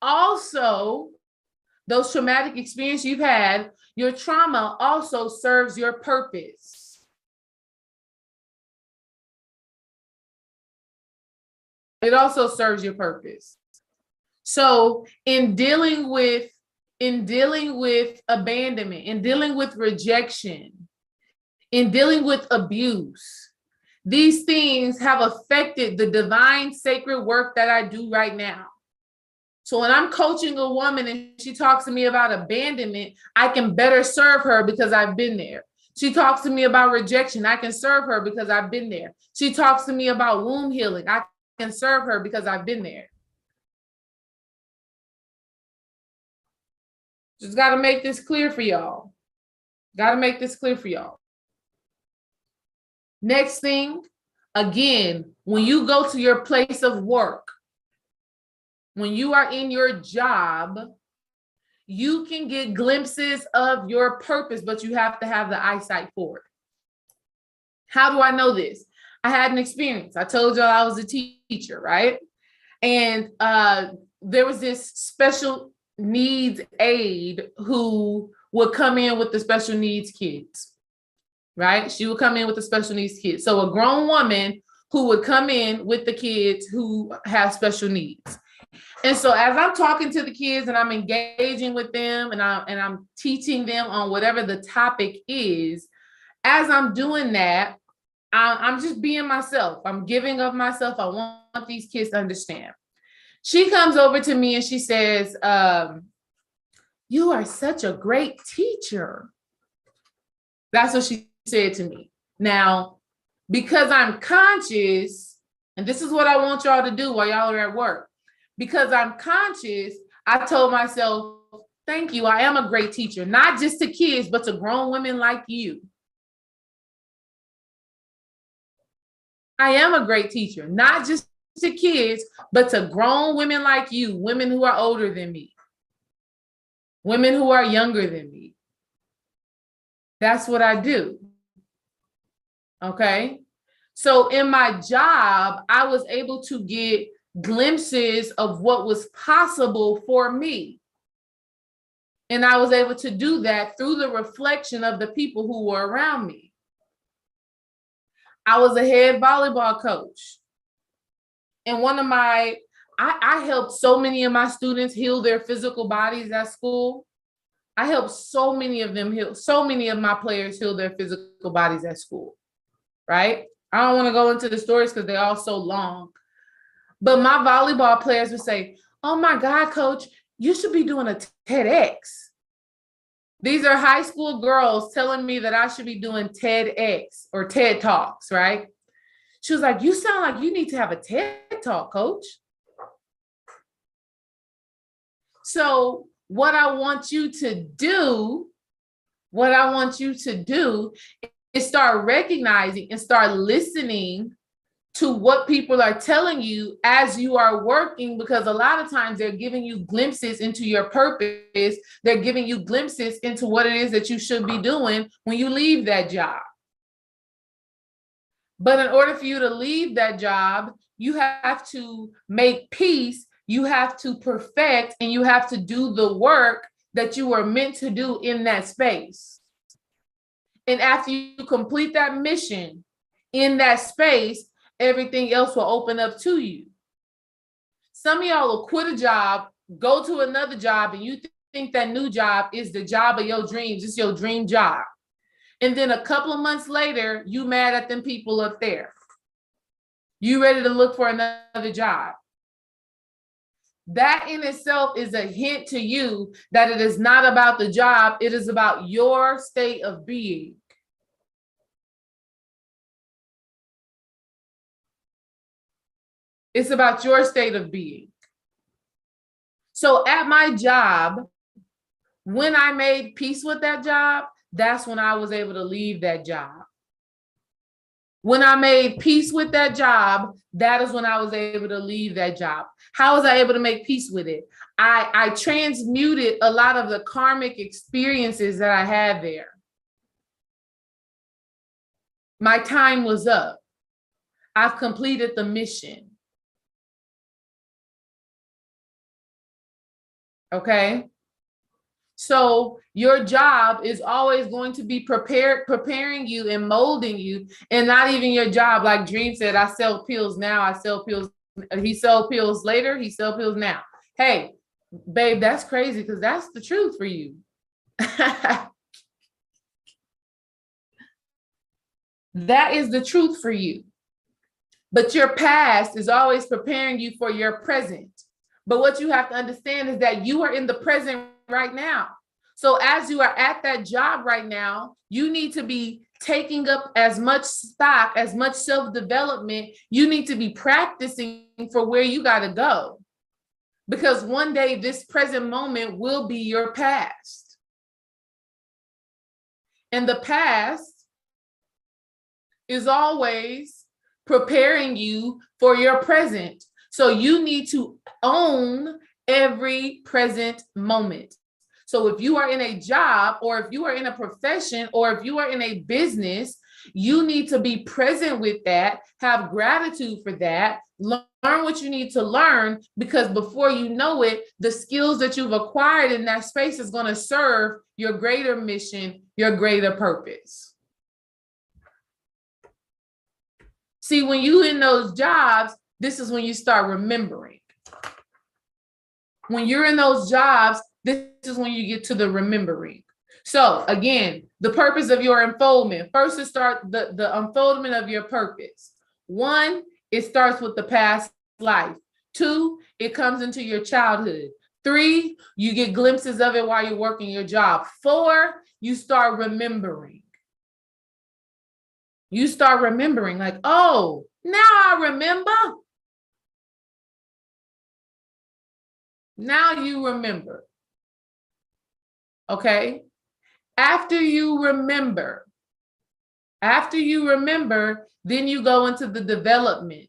also, those traumatic experiences you've had, your trauma also serves your purpose. It also serves your purpose. So in dealing with abandonment, in dealing with rejection, in dealing with abuse, these things have affected the divine sacred work that I do right now. So when I'm coaching a woman and she talks to me about abandonment, I can better serve her because I've been there. She talks to me about rejection. I can serve her because I've been there. She talks to me about womb healing. I can serve her because I've been there. Just got to make this clear for y'all. Next thing, again, when you go to your place of work, when you are in your job, you can get glimpses of your purpose, but you have to have the eyesight for it. How do I know this? I had an experience. I told y'all I was a teacher, right? And there was this special needs aide who would come in with the special needs kids, right? She would come in with the special needs kids. So a grown woman who would come in with the kids who have special needs. And so as I'm talking to the kids and I'm engaging with them and I'm teaching them on whatever the topic is, as I'm doing that, I'm just being myself. I'm giving of myself. I want these kids to understand. She comes over to me and she says, you are such a great teacher. That's what she said to me. Now, because I'm conscious, and this is what I want y'all to do while y'all are at work. Because I'm conscious, I told myself, thank you, I am a great teacher, not just to kids, but to grown women like you. I am a great teacher, not just to kids, but to grown women like you, women who are older than me, women who are younger than me. That's what I do. Okay. So in my job, I was able to get glimpses of what was possible for me. And I was able to do that through the reflection of the people who were around me. I was a head volleyball coach. And I helped so many of my students heal their physical bodies at school. I helped so many of them heal, so many of my players heal their physical bodies at school, right? I don't want to go into the stories because they're all so long. But my volleyball players would say, oh my God, coach, you should be doing a TEDx. These are high school girls telling me that I should be doing TEDx or TED Talks, right? She was like, you sound like you need to have a TED Talk, coach. So what I want you to do is start recognizing and start listening to what people are telling you as you are working, because a lot of times they're giving you glimpses into your purpose. They're giving you glimpses into what it is that you should be doing when you leave that job. But in order for you to leave that job, you have to make peace, you have to perfect, and you have to do the work that you were meant to do in that space. And after you complete that mission in that space, everything else will open up to you. Some of y'all will quit a job, go to another job, and you think that new job is the job of your dreams. It's your dream job. And then a couple of months later, you mad at them people up there. You ready to look for another job. That in itself is a hint to you that it is not about the job. It is about your state of being. It's about your state of being. So at my job, when I made peace with that job, that's when I was able to leave that job. When I made peace with that job, that is when I was able to leave that job. How was I able to make peace with it? I transmuted a lot of the karmic experiences that I had there. My time was up. I've completed the mission. Okay? So your job is always going to be preparing you and molding you, and not even your job. Like Dream said, I sell pills now, I sell pills. He sell pills later, he sell pills now. Hey, babe, that's crazy because that's the truth for you. That is the truth for you. But your past is always preparing you for your present. But what you have to understand is that you are in the present right now. So as you are at that job right now, you need to be taking up as much stock, as much self-development. You need to be practicing for where you got to go. Because one day this present moment will be your past. And the past is always preparing you for your present. So you need to own every present moment. So if you are in a job, or if you are in a profession, or if you are in a business, you need to be present with that, have gratitude for that, learn what you need to learn, because before you know it, the skills that you've acquired in that space is going to serve your greater mission, your greater purpose. See, when you're in those jobs, this is when you start remembering. When you're in those jobs, this is when you get to the remembering. So again, the purpose of your unfoldment. First, to start the unfoldment of your purpose. 1, it starts with the past life. 2, it comes into your childhood. 3, you get glimpses of it while you're working your job. 4, you start remembering. You start remembering like, oh, now I remember. Now you remember. Okay? After you remember, then you go into the development.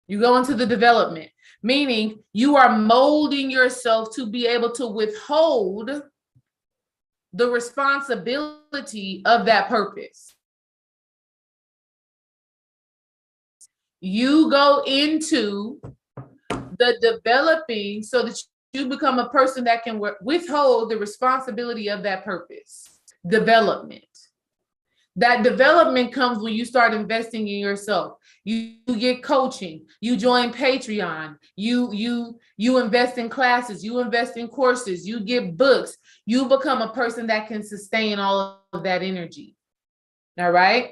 You go into the development, meaning you are molding yourself to be able to withhold the responsibility of that purpose. you go into the developing so that you become a person that can withhold the responsibility of that purpose. Development. That development comes when you start investing in yourself. You get coaching, you join Patreon, you invest in classes, you invest in courses, you get books, you become a person that can sustain all of that energy. All right.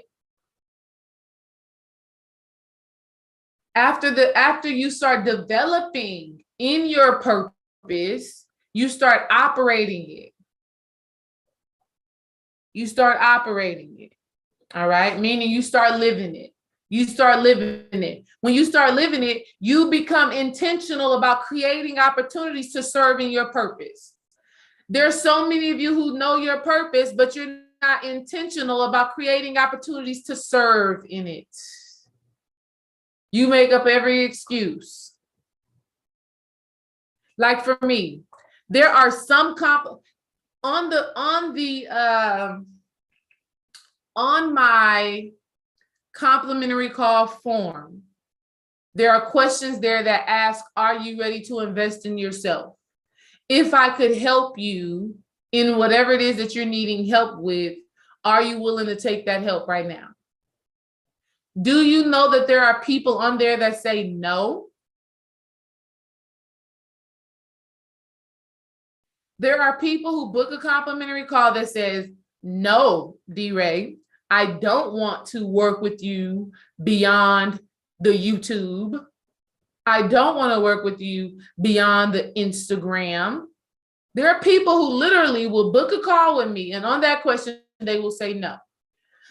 After you start developing in your purpose, you start operating it. You start operating it. All right. Meaning you start living it. You start living it. When you start living it, you become intentional about creating opportunities to serve in your purpose. There's so many of you who know your purpose, but you're not intentional about creating opportunities to serve in it. You make up every excuse. Like for me, there are some on my complimentary call form, there are questions there that ask, are you ready to invest in yourself? If I could help you in whatever it is that you're needing help with, are you willing to take that help right now? Do you know that there are people on there that say no? There are people who book a complimentary call that says, no, D-Ray, I don't want to work with you beyond the YouTube. I don't want to work with you beyond the Instagram. There are people who literally will book a call with me, and on that question, they will say no.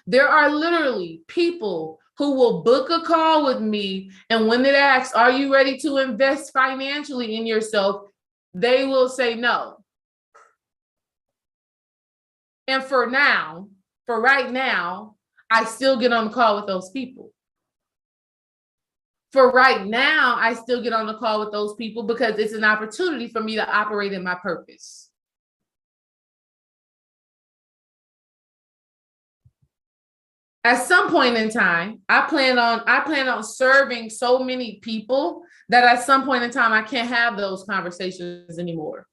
There are literally people who will book a call with me, and when it asks, are you ready to invest financially in yourself? They will say no. And for right now, I still get on the call with those people. For right now, I still get on the call with those people because it's an opportunity for me to operate in my purpose. At some point in time, I plan on serving so many people that at some point in time, I can't have those conversations anymore.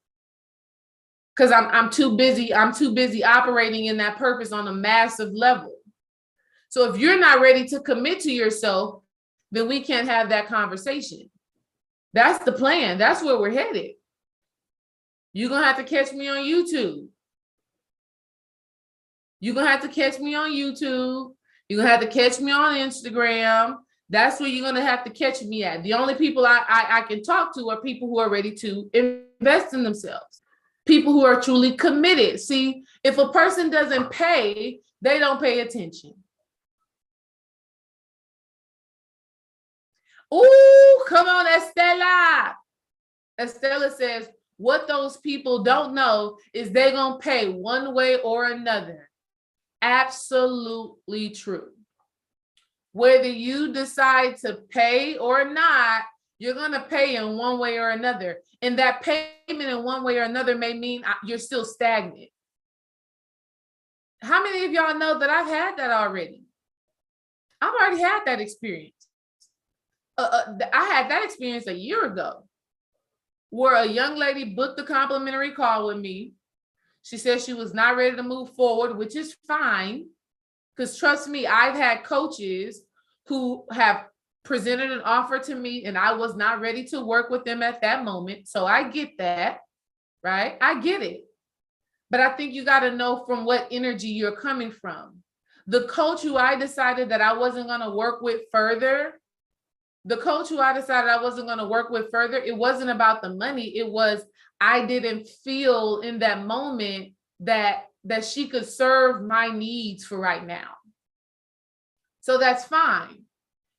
Because I'm too busy operating in that purpose on a massive level. So if you're not ready to commit to yourself, then we can't have that conversation. That's the plan. That's where we're headed. You're going to have to catch me on YouTube. You're going to have to catch me on YouTube. You're going to have to catch me on Instagram. That's where you're going to have to catch me at. The only people I can talk to are people who are ready to invest in themselves. People who are truly committed. See, if a person doesn't pay, they don't pay attention. Ooh, come on, Estella. Estella says, what those people don't know is they're going to pay one way or another. Absolutely true. Whether you decide to pay or not, you're going to pay in one way or another. And that payment in one way or another may mean you're still stagnant. How many of y'all know that I've had that already? I've already had that experience. I had that experience a year ago where a young lady booked a complimentary call with me. She said she was not ready to move forward, which is fine. Because trust me, I've had coaches who have presented an offer to me and I was not ready to work with them at that moment. So I get that, right? I get it. But I think you got to know from what energy you're coming from. The coach who I decided that I wasn't going to work with further, it wasn't about the money. It was, I didn't feel in that moment that she could serve my needs for right now. So that's fine.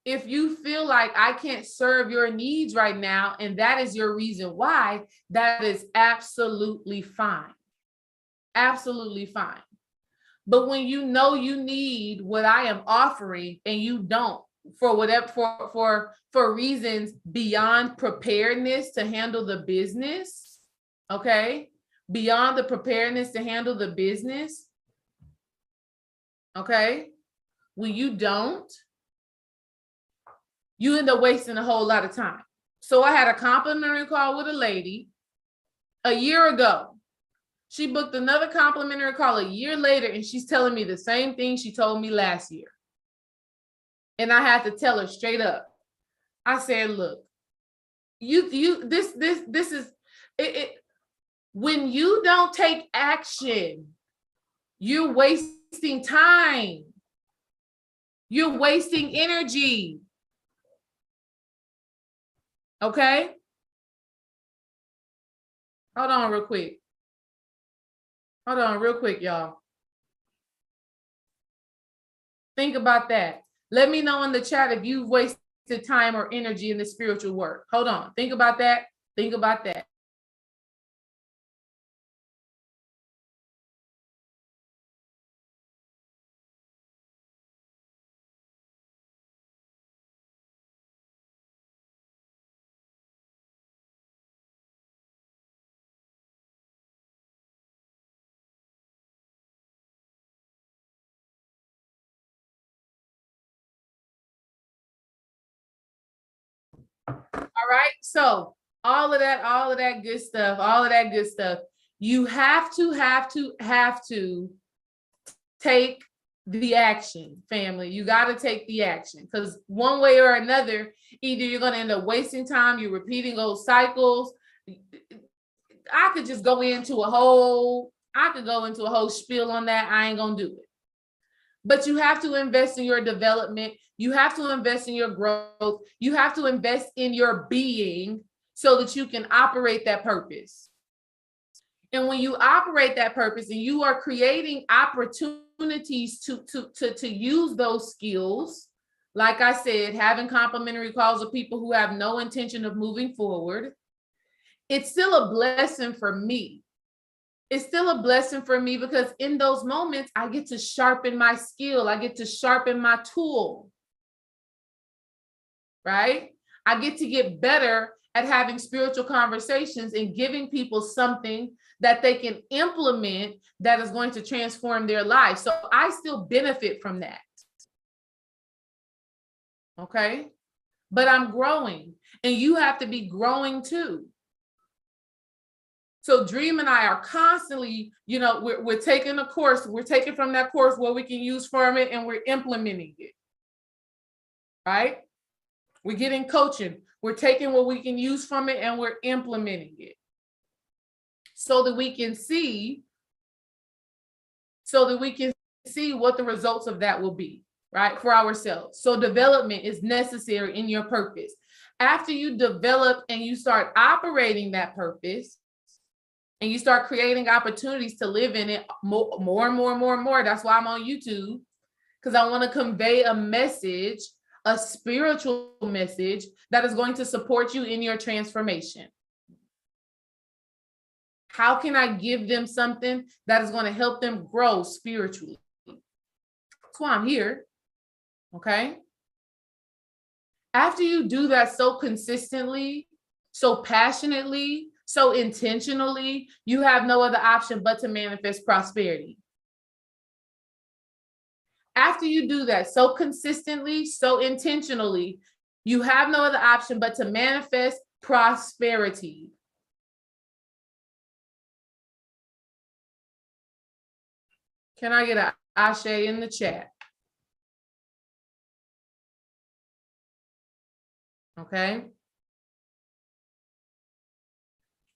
If you feel like I can't serve your needs right now, and that is your reason why, that is absolutely fine. Absolutely fine. But when you know you need what I am offering and you don't, for whatever, for reasons beyond preparedness to handle the business, okay? Beyond the preparedness to handle the business, okay? When you don't, you end up wasting a whole lot of time. So I had a complimentary call with a lady a year ago. She booked another complimentary call a year later, and she's telling me the same thing she told me last year. And I had to tell her straight up. I said, look, this is it. When you don't take action, you're wasting time. You're wasting energy. Okay? Hold on real quick. Y'all. Think about that. Let me know in the chat if you've wasted time or energy in the spiritual work. Hold on. Think about that. Think about that. All right. So all of that good stuff. You have to take the action, family. You got to take the action, because one way or another, either you're going to end up wasting time, you're repeating those cycles. I could go into a whole spiel on that. I ain't going to do it. But you have to invest in your development. You have to invest in your growth. You have to invest in your being so that you can operate that purpose. And when you operate that purpose and you are creating opportunities to use those skills, like I said, having complimentary calls with people who have no intention of moving forward, it's still a blessing for me. It's still a blessing for me, because in those moments, I get to sharpen my skill. I get to sharpen my tool, right? I get to get better at having spiritual conversations and giving people something that they can implement that is going to transform their life. So I still benefit from that. Okay? But I'm growing, and you have to be growing too. So Dream and I are constantly, we're taking a course, we're taking from that course what we can use from it, and we're implementing it, right? We're getting coaching, we're taking what we can use from it and we're implementing it so that we can see what the results of that will be, right? For ourselves. So development is necessary in your purpose. After you develop and you start operating that purpose, and you start creating opportunities to live in it more and more. That's why I'm on YouTube, because I want to convey a message, a spiritual message that is going to support you in your transformation. How can I give them something that is going to help them grow spiritually? That's why I'm here. Okay. After you do that so consistently, so passionately, so intentionally, you have no other option but to manifest prosperity. After you do that so consistently, so intentionally, you have no other option but to manifest prosperity. Can I get an ashe in the chat? Okay.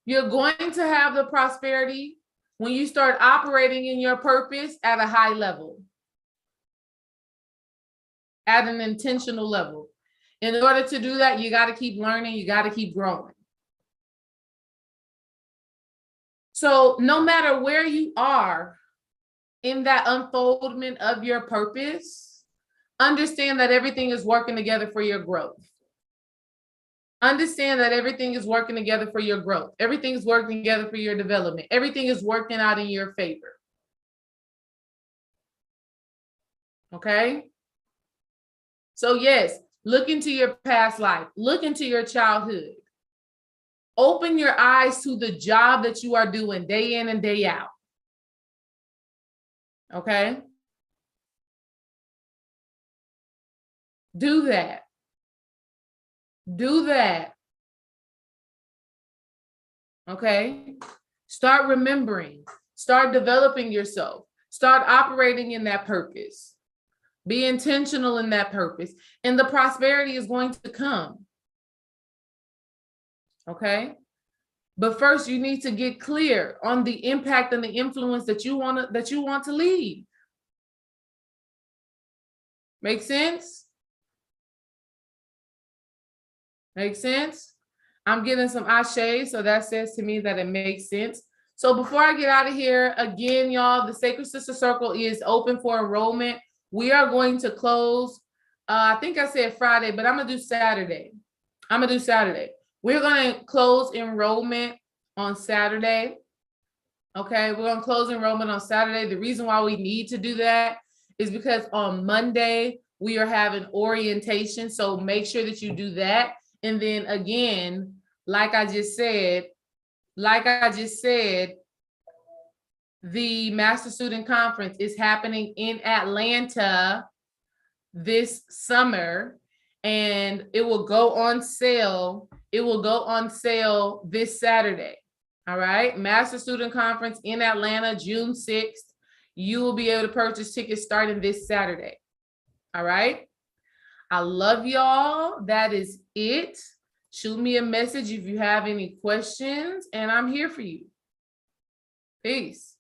You're going to have the prosperity when you start operating in your purpose at a high level, at an intentional level. In order to do that, you got to keep learning, you got to keep growing. So no matter where you are in that unfoldment of your purpose, understand that everything is working together for your growth. Understand that everything is working together for your growth. Everything is working together for your development. Everything is working out in your favor. Okay? So yes, look into your past life. Look into your childhood. Open your eyes to the job that you are doing day in and day out. Okay? Do that. Do that. Okay? Start remembering. Start developing yourself. Start operating in that purpose. Be intentional in that purpose. And the prosperity is going to come. Okay? But first, you need to get clear on the impact and the influence that you want to leave. Make sense? Make sense? I'm getting some ashe, so that says to me that it makes sense. So before I get out of here, again, y'all, the Sacred Sister Circle is open for enrollment. We are going to close, I think I said Friday, but I'm going to do Saturday. We're going to close enrollment on Saturday. Okay, we're going to close enrollment on Saturday. The reason why we need to do that is because on Monday, we are having orientation. So make sure that you do that. And then again, like I just said, the Master Student Conference is happening in Atlanta this summer, and it will go on sale. It will go on sale this Saturday. All right. Master Student Conference in Atlanta, June 6th. You will be able to purchase tickets starting this Saturday. All right. I love y'all. That is it. Shoot me a message if you have any questions, and I'm here for you. Peace.